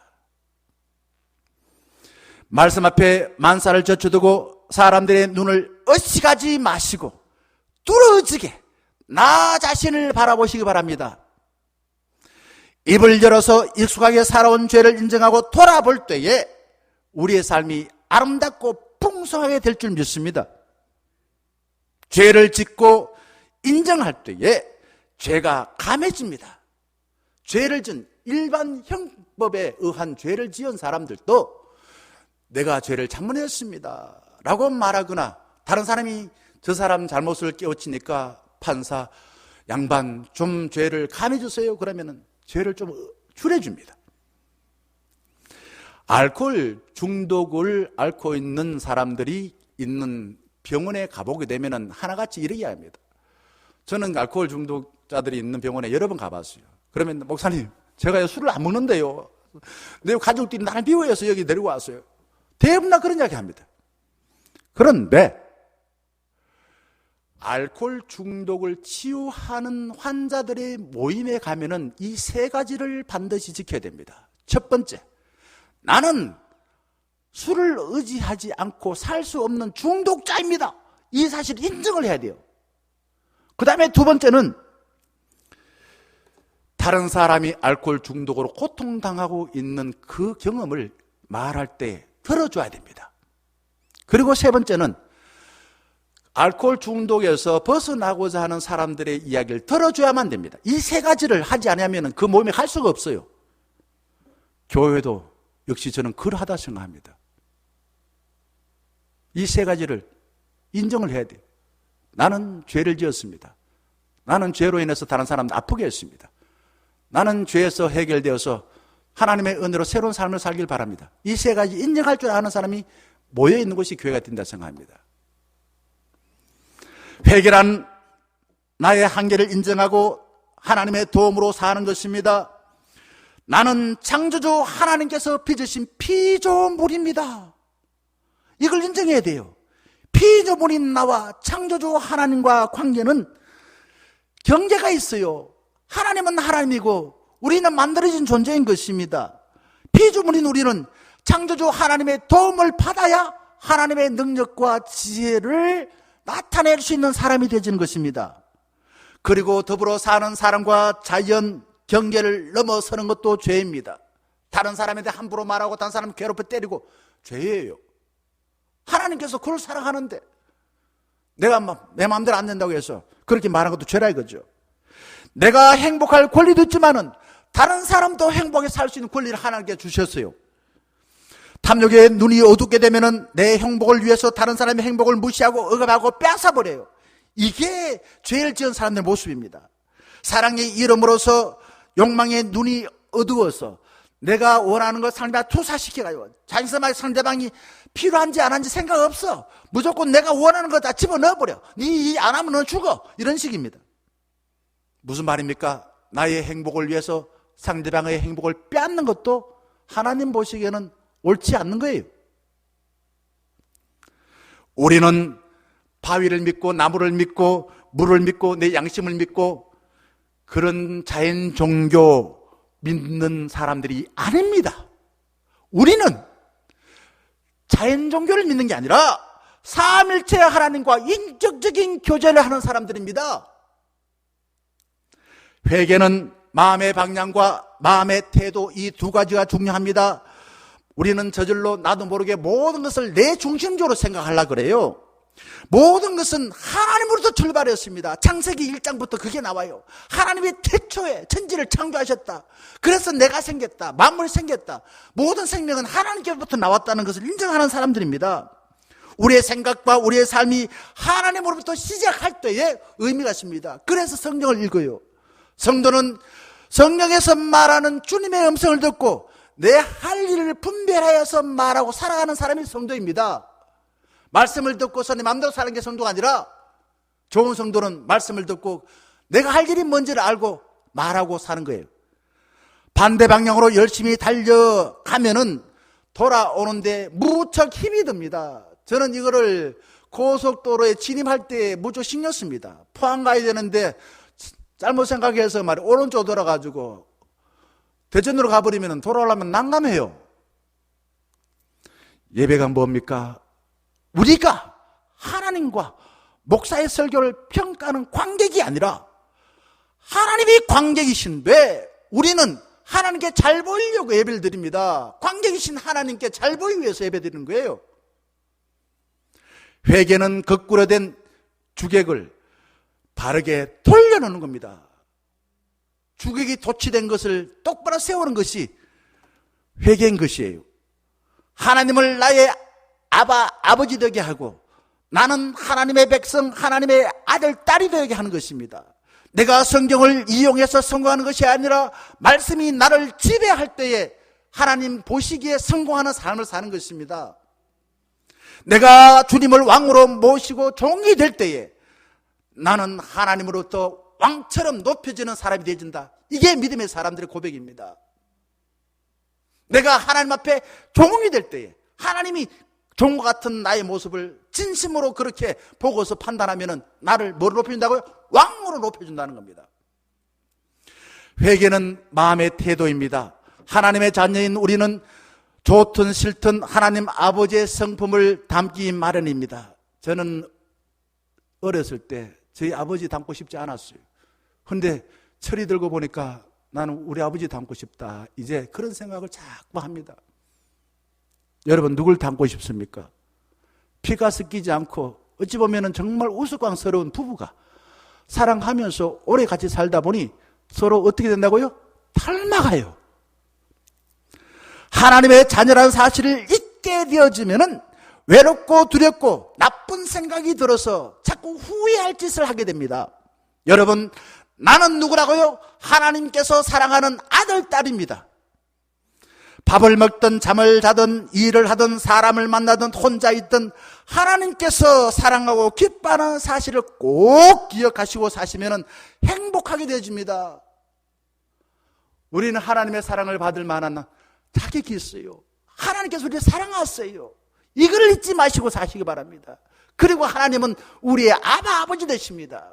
말씀 앞에 만사를 젖혀두고 사람들의 눈을 의식하지 마시고 뚫어지게 나 자신을 바라보시기 바랍니다. 입을 열어서 익숙하게 살아온 죄를 인정하고 돌아볼 때에 우리의 삶이 아름답고 풍성하게 될 줄 믿습니다. 죄를 짓고 인정할 때에 죄가 감해집니다. 죄를 지은 일반 형법에 의한 죄를 지은 사람들도 내가 죄를 잘못했습니다 라고 말하거나 다른 사람이 저 사람 잘못을 깨우치니까 판사, 양반 좀 죄를 감해주세요 그러면 죄를 좀 줄여줍니다. 알코올 중독을 앓고 있는 사람들이 있는 병원에 가보게 되면 하나같이 이렇게 합니다. 저는 알코올 중독자들이 있는 병원에 여러 번 가봤어요. 그러면 목사님 제가 술을 안 먹는데요. 내 가족들이 나를 미워해서 여기 데리고 왔어요. 대부분 다 그런 이야기 합니다. 그런데 알코올 중독을 치유하는 환자들의 모임에 가면은 이 세 가지를 반드시 지켜야 됩니다. 첫 번째, 나는 술을 의지하지 않고 살 수 없는 중독자입니다. 이 사실을 인정을 해야 돼요. 그 다음에 두 번째는 다른 사람이 알코올 중독으로 고통당하고 있는 그 경험을 말할 때 들어줘야 됩니다. 그리고 세 번째는 알코올 중독에서 벗어나고자 하는 사람들의 이야기를 들어줘야만 됩니다. 이 세 가지를 하지 않으면 그 모임에 갈 수가 없어요. 교회도 역시 저는 그러하다 생각합니다. 이 세 가지를 인정을 해야 돼요. 나는 죄를 지었습니다. 나는 죄로 인해서 다른 사람을 아프게 했습니다. 나는 죄에서 해결되어서 하나님의 은혜로 새로운 삶을 살길 바랍니다. 이 세 가지 인정할 줄 아는 사람이 모여있는 것이 교회가 된다 생각합니다. 회개란 나의 한계를 인정하고 하나님의 도움으로 사는 것입니다. 나는 창조주 하나님께서 빚으신 피조물입니다. 이걸 인정해야 돼요. 피조물인 나와 창조주 하나님과 관계는 경계가 있어요. 하나님은 하나님이고 우리는 만들어진 존재인 것입니다. 피조물인 우리는 창조주 하나님의 도움을 받아야 하나님의 능력과 지혜를 나타낼 수 있는 사람이 되는 것입니다. 그리고 더불어 사는 사람과 자연 경계를 넘어서는 것도 죄입니다. 다른 사람한테 함부로 말하고 다른 사람 괴롭혀 때리고 죄예요. 하나님께서 그걸 사랑하는데 내가 내 마음대로 안 된다고 해서 그렇게 말한 것도 죄라 이거죠. 내가 행복할 권리도 있지만은 다른 사람도 행복하게 살 수 있는 권리를 하나님께 주셨어요. 탐욕에 눈이 어둡게 되면은 내 행복을 위해서 다른 사람의 행복을 무시하고 억압하고 뺏어버려요. 이게 죄를 지은 사람들의 모습입니다. 사랑의 이름으로서 욕망의 눈이 어두워서 내가 원하는 걸 상대방한테 투사시켜가지고 자연스럽게 상대방이 필요한지 안 한지 생각 없어. 무조건 내가 원하는 거 다 집어넣어버려. 니 안 하면 너 죽어. 이런 식입니다. 무슨 말입니까? 나의 행복을 위해서 상대방의 행복을 빼앗는 것도 하나님 보시기에는 옳지 않는 거예요. 우리는 바위를 믿고 나무를 믿고 물을 믿고 내 양심을 믿고 그런 자연 종교 믿는 사람들이 아닙니다. 우리는 자연 종교를 믿는 게 아니라 삼일체 하나님과 인격적인 교제를 하는 사람들입니다. 회개는 마음의 방향과 마음의 태도, 이 두 가지가 중요합니다. 우리는 저절로 나도 모르게 모든 것을 내 중심적으로 생각하려고 그래요. 모든 것은 하나님으로부터 출발했습니다. 창세기 1장부터 그게 나와요. 하나님이 태초에 천지를 창조하셨다. 그래서 내가 생겼다. 만물이 생겼다. 모든 생명은 하나님께로부터 나왔다는 것을 인정하는 사람들입니다. 우리의 생각과 우리의 삶이 하나님으로부터 시작할 때에 의미가 있습니다. 그래서 성경을 읽어요. 성도는 성령에서 말하는 주님의 음성을 듣고 내 할 일을 분별하여서 말하고 살아가는 사람이 성도입니다. 말씀을 듣고서 내 마음대로 사는 게 성도가 아니라 좋은 성도는 말씀을 듣고 내가 할 일이 뭔지를 알고 말하고 사는 거예요. 반대 방향으로 열심히 달려가면은 돌아오는데 무척 힘이 듭니다. 저는 이거를 고속도로에 진입할 때 무척 신경 씁니다. 포항 가야 되는데 잘못 생각해서 말이에요. 오른쪽 돌아가지고 대전으로 가버리면 돌아오려면 난감해요. 예배가 뭡니까? 우리가 하나님과 목사의 설교를 평가하는 관객이 아니라 하나님이 관객이신데 우리는 하나님께 잘 보이려고 예배를 드립니다. 관객이신 하나님께 잘 보이기 위해서 예배 드리는 거예요. 회개는 거꾸로 된 주객을 바르게 돌려놓는 겁니다. 주객이 도치된 것을 똑바로 세우는 것이 회개인 것이에요. 하나님을 나의 아버지 되게 하고 나는 하나님의 백성, 하나님의 아들, 딸이 되게 하는 것입니다. 내가 성경을 이용해서 성공하는 것이 아니라 말씀이 나를 지배할 때에 하나님 보시기에 성공하는 삶을 사는 것입니다. 내가 주님을 왕으로 모시고 종이 될 때에 나는 하나님으로부터 왕처럼 높여지는 사람이 되어진다. 이게 믿음의 사람들의 고백입니다. 내가 하나님 앞에 종이 될 때에 하나님이 종과 같은 나의 모습을 진심으로 그렇게 보고서 판단하면 나를 뭐로 높여준다고요? 왕으로 높여준다는 겁니다. 회개는 마음의 태도입니다. 하나님의 자녀인 우리는 좋든 싫든 하나님 아버지의 성품을 담기 마련입니다. 저는 어렸을 때 저희 아버지 닮고 싶지 않았어요. 그런데 철이 들고 보니까 나는 우리 아버지 닮고 싶다. 이제 그런 생각을 자꾸 합니다. 여러분 누굴 닮고 싶습니까? 피가 섞이지 않고 어찌 보면 정말 우스꽝스러운 부부가 사랑하면서 오래 같이 살다 보니 서로 어떻게 된다고요? 닮아가요. 하나님의 자녀라는 사실을 잊게 되어지면은 외롭고 두렵고 나쁜 생각이 들어서 자꾸 후회할 짓을 하게 됩니다. 여러분, 나는 누구라고요? 하나님께서 사랑하는 아들, 딸입니다. 밥을 먹든 잠을 자든 일을 하든 사람을 만나든 혼자 있든 하나님께서 사랑하고 기뻐하는 사실을 꼭 기억하시고 사시면 행복하게 되어집니다. 우리는 하나님의 사랑을 받을 만한 자격이 있어요. 하나님께서 우리를 사랑하세요. 이걸 잊지 마시고 사시기 바랍니다. 그리고 하나님은 우리의 아버지 되십니다.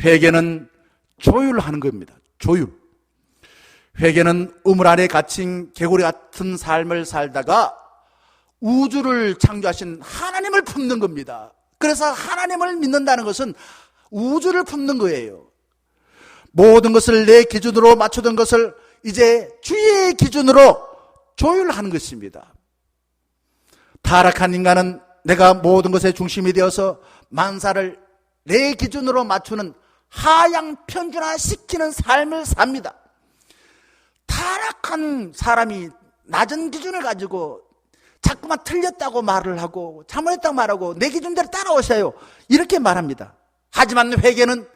회개는 조율하는 겁니다. 조율. 회개는 우물 안에 갇힌 개구리 같은 삶을 살다가 우주를 창조하신 하나님을 품는 겁니다. 그래서 하나님을 믿는다는 것은 우주를 품는 거예요. 모든 것을 내 기준으로 맞추던 것을 이제 주의 기준으로 조율하는 것입니다. 타락한 인간은 내가 모든 것의 중심이 되어서 만사를 내 기준으로 맞추는 하향 편준화시키는 삶을 삽니다. 타락한 사람이 낮은 기준을 가지고 자꾸만 틀렸다고 말을 하고 잘못했다고 말하고 내 기준대로 따라오셔요. 이렇게 말합니다. 하지만 회개는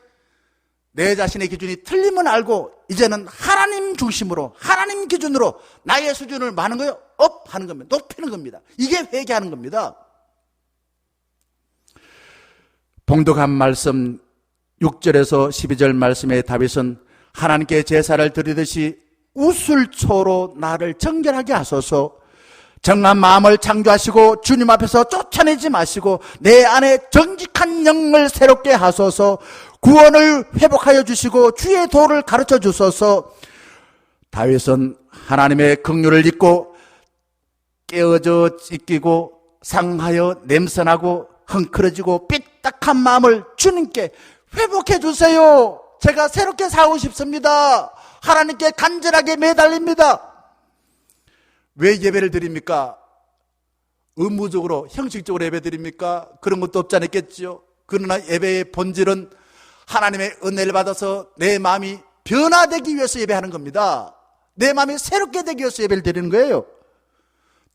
내 자신의 기준이 틀림을 알고 이제는 하나님 중심으로 하나님 기준으로 나의 수준을 많은 거예요. 업 하는 겁니다. 높이는 겁니다. 이게 회개하는 겁니다. 봉독한 말씀 6절에서 12절 말씀의 다윗은 하나님께 제사를 드리듯이 우슬초로 나를 정결하게 하소서. 정한 마음을 창조하시고 주님 앞에서 쫓아내지 마시고 내 안에 정직한 영을 새롭게 하소서. 구원을 회복하여 주시고 주의 도를 가르쳐 주소서. 다윗은 하나님의 긍휼을 잊고 깨어져 찢기고 상하여 냄새나고 흥크러지고 삐딱한 마음을 주님께 회복해 주세요. 제가 새롭게 살고 싶습니다. 하나님께 간절하게 매달립니다. 왜 예배를 드립니까? 의무적으로 형식적으로 예배 드립니까? 그런 것도 없지 않았겠죠. 그러나 예배의 본질은 하나님의 은혜를 받아서 내 마음이 변화되기 위해서 예배하는 겁니다. 내 마음이 새롭게 되기 위해서 예배를 드리는 거예요.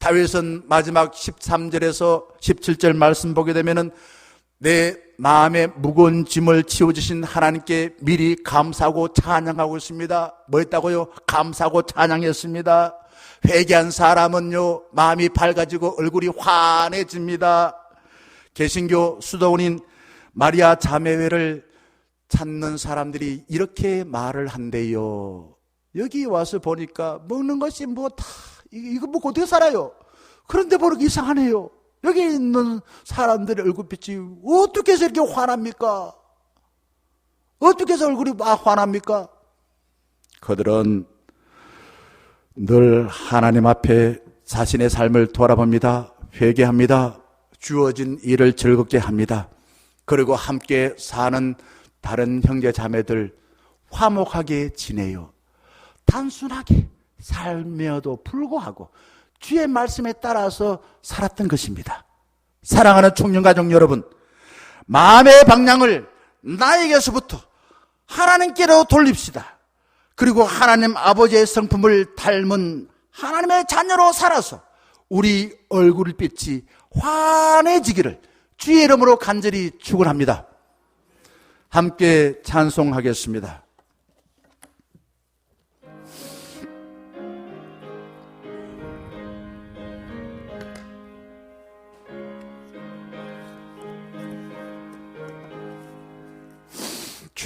다윗은 마지막 13절에서 17절 말씀 보게 되면은 내 마음의 무거운 짐을 치워주신 하나님께 미리 감사하고 찬양하고 있습니다. 뭐 했다고요? 감사하고 찬양했습니다. 회개한 사람은요, 마음이 밝아지고 얼굴이 환해집니다. 개신교 수도원인 마리아 자매회를 찾는 사람들이 이렇게 말을 한대요. 여기 와서 보니까 먹는 것이 뭐 다 이거 먹고 어떻게 살아요? 그런데 보니까 이상하네요. 여기 있는 사람들의 얼굴빛이 어떻게 해서 이렇게 환합니까? 어떻게 해서 얼굴이 환합니까? 그들은 늘 하나님 앞에 자신의 삶을 돌아봅니다. 회개합니다. 주어진 일을 즐겁게 합니다. 그리고 함께 사는 다른 형제 자매들 화목하게 지내요. 단순하게 살며도 불구하고 주의 말씀에 따라서 살았던 것입니다. 사랑하는 청년가족 여러분, 마음의 방향을 나에게서부터 하나님께로 돌립시다. 그리고 하나님 아버지의 성품을 닮은 하나님의 자녀로 살아서 우리 얼굴빛이 환해지기를 주의 이름으로 간절히 축원합니다. 함께 찬송하겠습니다.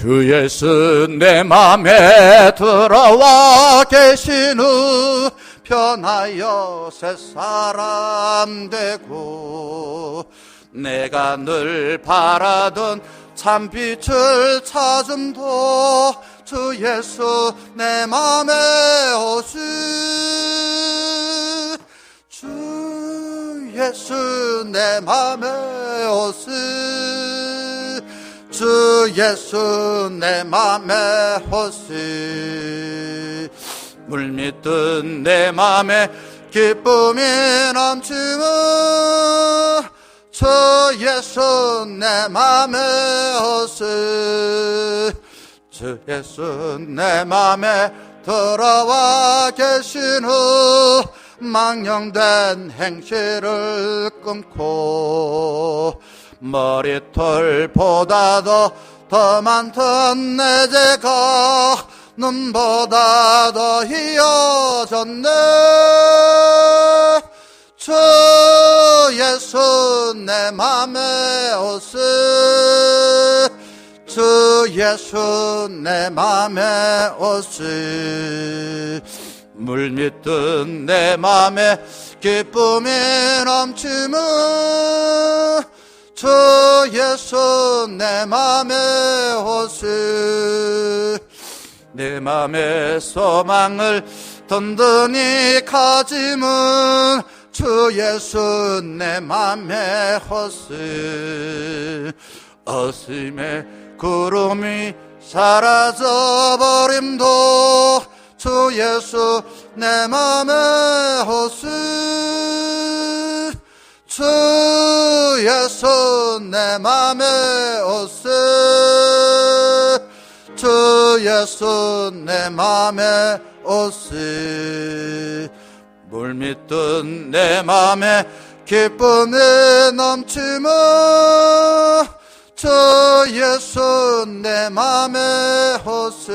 주 예수 내 맘에 들어와 계신 후 변하여 새 사람 되고 내가 늘 바라던 참빛을 찾음도 주 예수 내 맘에 오시 주 예수 내 맘에 오시 주 예수 내 맘에 오시 물밀듯 내 맘에 기쁨이 넘치는 주 예수 내 맘에 오시 주 예수 내 맘에 들어와 계신 후 망령된 행실을 끊고 머리털보다도 더 많던 내 죄가 눈보다 더 희어졌네 주 예수 내 맘에 오시 주 예수 내 맘에 오시 물밀듯 내 맘에 기쁨이 넘치는 주 예수 내 맘에 오시 내 맘의 소망을 든든히 가짐은 주 예수 내 맘에 오시 어심의 구름이 사라져버림도 주 예수 내 맘에 오시 주 예수 내 맘에 오시 주 예수 내 맘에 오시 물밀듯 내 맘에 기쁨이 넘치면 주 주 예수 내 맘에 오세.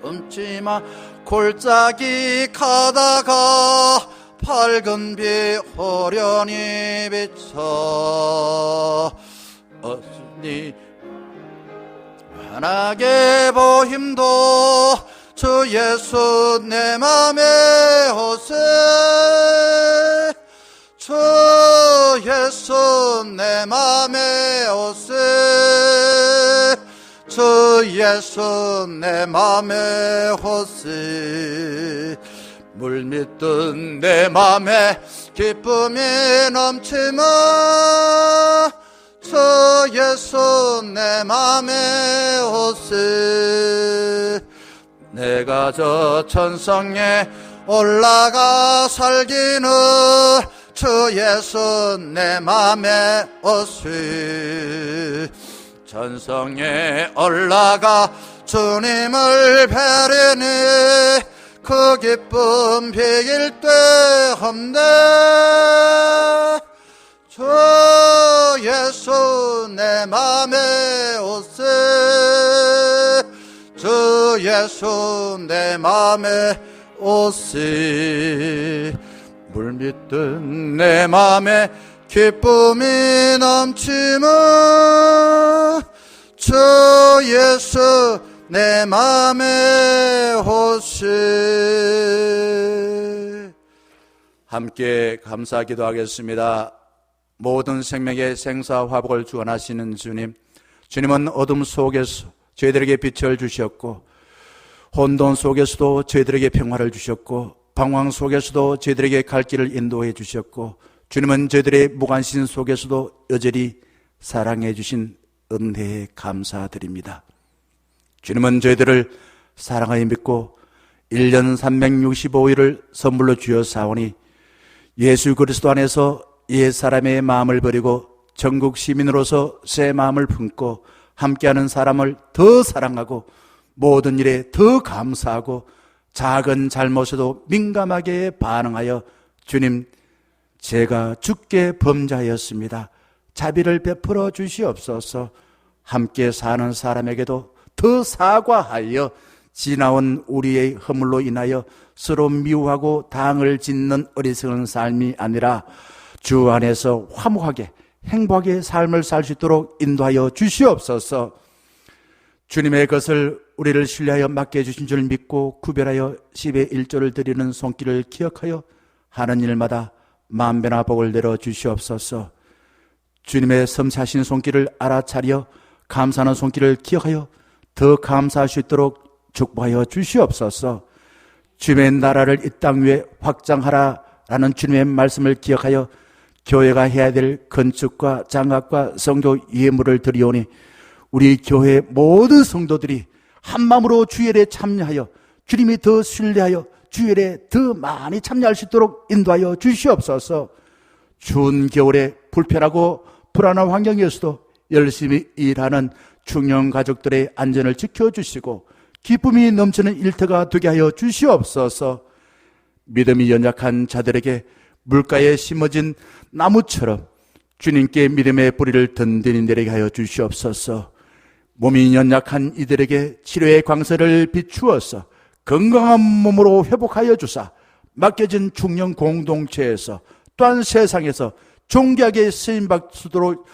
음치마 골짜기 가다가 밝은 빛 호련히 비쳐 어니 환하게 보힘도 주 예수 내 맘에 오세. 주 예수 내 맘에 오세. 주 예수 내 맘에 오세. 물밀듯 내 맘에 기쁨이 넘치며 주 예수 내 맘에 오세. 내가 저 천성에 올라가 살기는 주 예수 내 맘에 오세. 천성에 올라가 주님을 뵈리니 그 기쁨 비길 데 없네. 주 예수 내 맘에 오세. 주 예수 내 맘에 오세. 물밀듯 내 맘에 기쁨이 넘치며 주 예수 내 맘에 오세. 함께 감사 기도하겠습니다. 모든 생명의 생사화복을 주관하시는 주님, 주님은 어둠 속에서 저희들에게 빛을 주셨고 혼돈 속에서도 저희들에게 평화를 주셨고 방황 속에서도 저희들에게 갈 길을 인도해 주셨고 주님은 저희들의 무관심 속에서도 여전히 사랑해 주신 은혜에 감사드립니다. 주님은 저희들을 사랑하여 믿고 1년 365일을 선물로 주셨사오니 예수 그리스도 안에서 옛사람의 마음을 버리고 전국 시민으로서 새 마음을 품고 함께하는 사람을 더 사랑하고 모든 일에 더 감사하고 작은 잘못에도 민감하게 반응하여 주님, 제가 주께 범죄하였습니다. 자비를 베풀어 주시옵소서. 함께 사는 사람에게도 더 사과하여 지나온 우리의 허물로 인하여 서로 미워하고 당을 짓는 어리석은 삶이 아니라 주 안에서 화목하게 행복하게 삶을 살 수 있도록 인도하여 주시옵소서. 주님의 것을 우리를 신뢰하여 맡겨주신 줄 믿고 구별하여 10의 1조를 드리는 손길을 기억하여 하는 일마다 만배나 복을 내려 주시옵소서. 주님의 섬세하신 손길을 알아차려 감사하는 손길을 기억하여 더 감사할 수 있도록 축복하여 주시옵소서. 주님의 나라를 이 땅 위에 확장하라라는 주님의 말씀을 기억하여 교회가 해야 될 건축과 장학과 성교 예물을 드리오니 우리 교회 모든 성도들이 한마음으로 주일에 참여하여 주님이 더 신뢰하여 주일에 더 많이 참여할 수 있도록 인도하여 주시옵소서. 추운 겨울에 불편하고 불안한 환경에서도 열심히 일하는 중년 가족들의 안전을 지켜주시고 기쁨이 넘치는 일터가 되게 하여 주시옵소서. 믿음이 연약한 자들에게 물가에 심어진 나무처럼 주님께 믿음의 뿌리를 든든히 내리게 하여 주시옵소서. 몸이 연약한 이들에게 치료의 광선을 비추어서 건강한 몸으로 회복하여 주사 맡겨진 중년 공동체에서 또한 세상에서 존귀하게 쓰임받을 수 있도록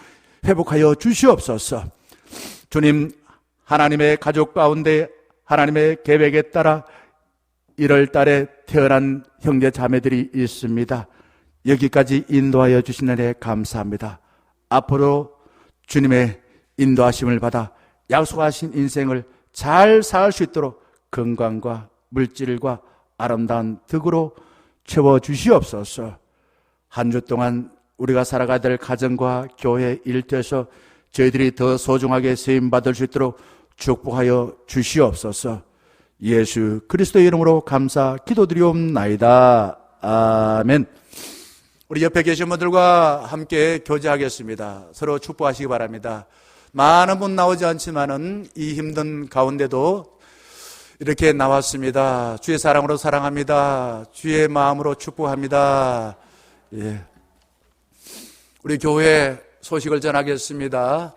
회복하여 주시옵소서. 주님, 하나님의 가족 가운데 하나님의 계획에 따라 1월 달에 태어난 형제 자매들이 있습니다. 여기까지 인도하여 주신 은혜 감사합니다. 앞으로 주님의 인도하심을 받아 약속하신 인생을 잘 살 수 있도록 건강과 물질과 아름다운 덕으로 채워주시옵소서. 한 주 동안 우리가 살아가야 될 가정과 교회 일터에서 저희들이 더 소중하게 쓰임받을 수 있도록 축복하여 주시옵소서. 예수 그리스도의 이름으로 감사 기도드리옵나이다. 아멘. 우리 옆에 계신 분들과 함께 교제하겠습니다. 서로 축복하시기 바랍니다. 많은 분 나오지 않지만은 이 힘든 가운데도 이렇게 나왔습니다. 주의 사랑으로 사랑합니다. 주의 마음으로 축복합니다. 예. 우리 교회 소식을 전하겠습니다.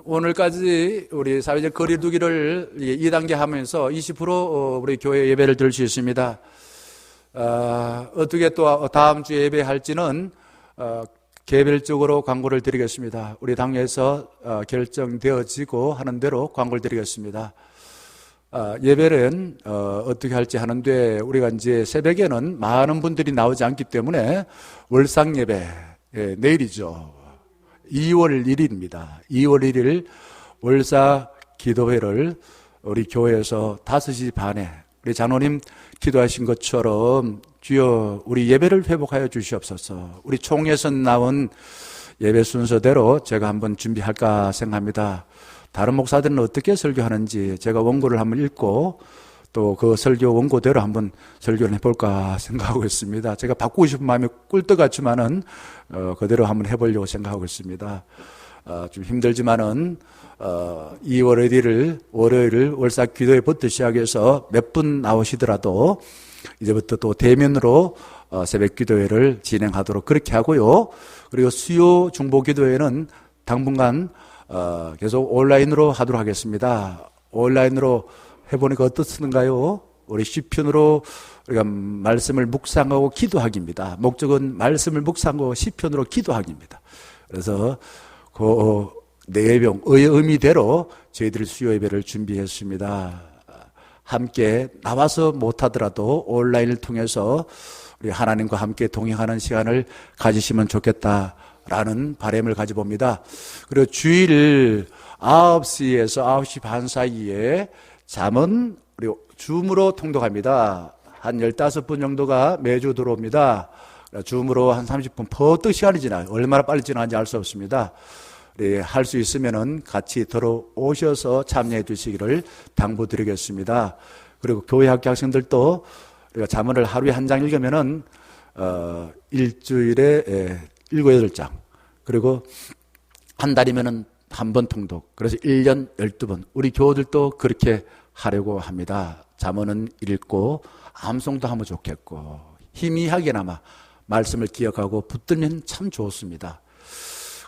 오늘까지 우리 사회적 거리두기를 2단계 하면서 20% 우리 교회 예배를 드릴 수 있습니다. 어떻게 또 다음 주에 예배할지는 개별적으로 광고를 드리겠습니다. 우리 당에서 결정되어지고 하는 대로 광고를 드리겠습니다. 예배는 어떻게 할지 하는데 우리가 이제 새벽에는 많은 분들이 나오지 않기 때문에 월상 예배, 내일이죠. 2월 1일입니다. 2월 1일 월사 기도회를 우리 교회에서 5시 반에 우리 장로님 기도하신 것처럼 주여 우리 예배를 회복하여 주시옵소서. 우리 총회에서 나온 예배 순서대로 제가 한번 준비할까 생각합니다. 다른 목사들은 어떻게 설교하는지 제가 원고를 한번 읽고 또 그 설교 원고대로 한번 설교를 해볼까 생각하고 있습니다. 제가 바꾸고 싶은 마음이 꿀떡 같지만은 그대로 한번 해보려고 생각하고 있습니다. 좀 힘들지만은 2월 1일 월요일 월사 기도회부터 시작해서 몇 분 나오시더라도 이제부터 또 대면으로 새벽 기도회를 진행하도록 그렇게 하고요. 그리고 수요 중보 기도회는 당분간 계속 온라인으로 하도록 하겠습니다. 온라인으로 해보니까 어떻든가요? 우리 시편으로 우리가 말씀을 묵상하고 기도하기입니다. 목적은 말씀을 묵상하고 시편으로 기도하기입니다. 그래서 그 내용, 의미대로 저희들이 수요 예배를 준비했습니다. 함께 나와서 못하더라도 온라인을 통해서 우리 하나님과 함께 동행하는 시간을 가지시면 좋겠다라는 바람을 가져봅니다. 그리고 주일 9시에서 9시 반 사이에 잠은 우리 줌으로 통독합니다. 한 15분 정도가 매주 들어옵니다. 줌으로 한 30분 퍼뜩 시간이 지나요. 얼마나 빨리 지나는지 알 수 없습니다. 할 수 있으면은 같이 들어오셔서 참여해 주시기를 당부드리겠습니다. 그리고 교회 학교 학생들도 우리가 자문을 하루에 한 장 읽으면은 일주일에 7, 8장, 그리고 한 달이면은 한 번 통독, 그래서 1년 12번 우리 교우들도 그렇게 하려고 합니다. 자문은 읽고 암송도 하면 좋겠고 희미하게나마 말씀을 기억하고 붙들면 참 좋습니다.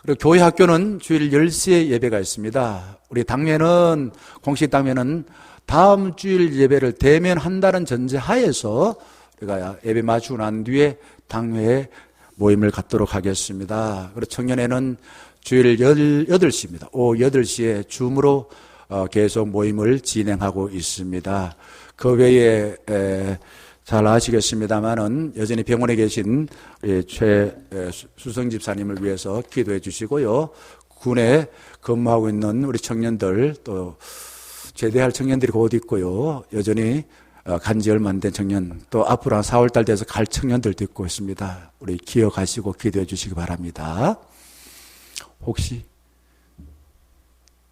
그리고 교회 학교는 주일 10시에 예배가 있습니다. 우리 당회는, 공식 당회는 다음 주일 예배를 대면한다는 전제하에서 우리가 예배 마치고 난 뒤에 당회에 모임을 갖도록 하겠습니다. 그리고 청년회는 주일 8시입니다. 오후 8시에 줌으로 계속 모임을 진행하고 있습니다. 그 외에 잘 아시겠습니다만은 여전히 병원에 계신 최수성 집사님을 위해서 기도해 주시고요. 군에 근무하고 있는 우리 청년들, 또 제대할 청년들이 곧 있고요. 여전히 간지 얼마 안 된 청년, 또 앞으로 한 4월달 돼서 갈 청년들도 있고 있습니다. 우리 기억하시고 기도해 주시기 바랍니다. 혹시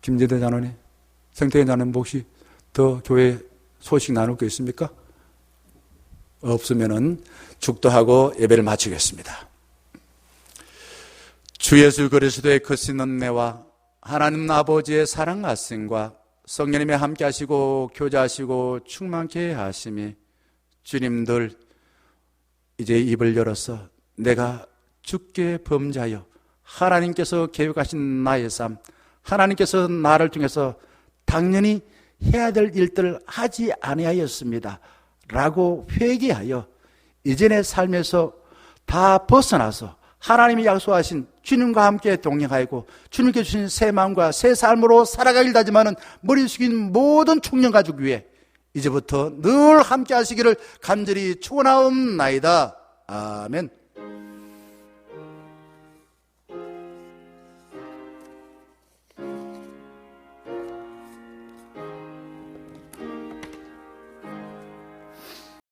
김재대 장로님, 성태현 장로님 혹시 더 교회 소식 나눌 게 있습니까? 없으면은 축도하고 예배를 마치겠습니다. 주 예수 그리스도의 크신 은혜와 하나님 아버지의 사랑 말씀과 성령님의 함께 하시고 교제하시고 충만케 하심이 주님들 이제 입을 열어서 내가 주께 범죄하여 하나님께서 계획하신 나의 삶, 하나님께서 나를 통해서 당연히 해야 될 일들을 하지 아니하였습니다 라고 회개하여 이전의 삶에서 다 벗어나서 하나님이 약속하신 주님과 함께 동행하고 주님께 주신 새 마음과 새 삶으로 살아가길 다지만은 머리 숙인 모든 청년 가족 위에 이제부터 늘 함께 하시기를 간절히 축원하옵나이다. 아멘.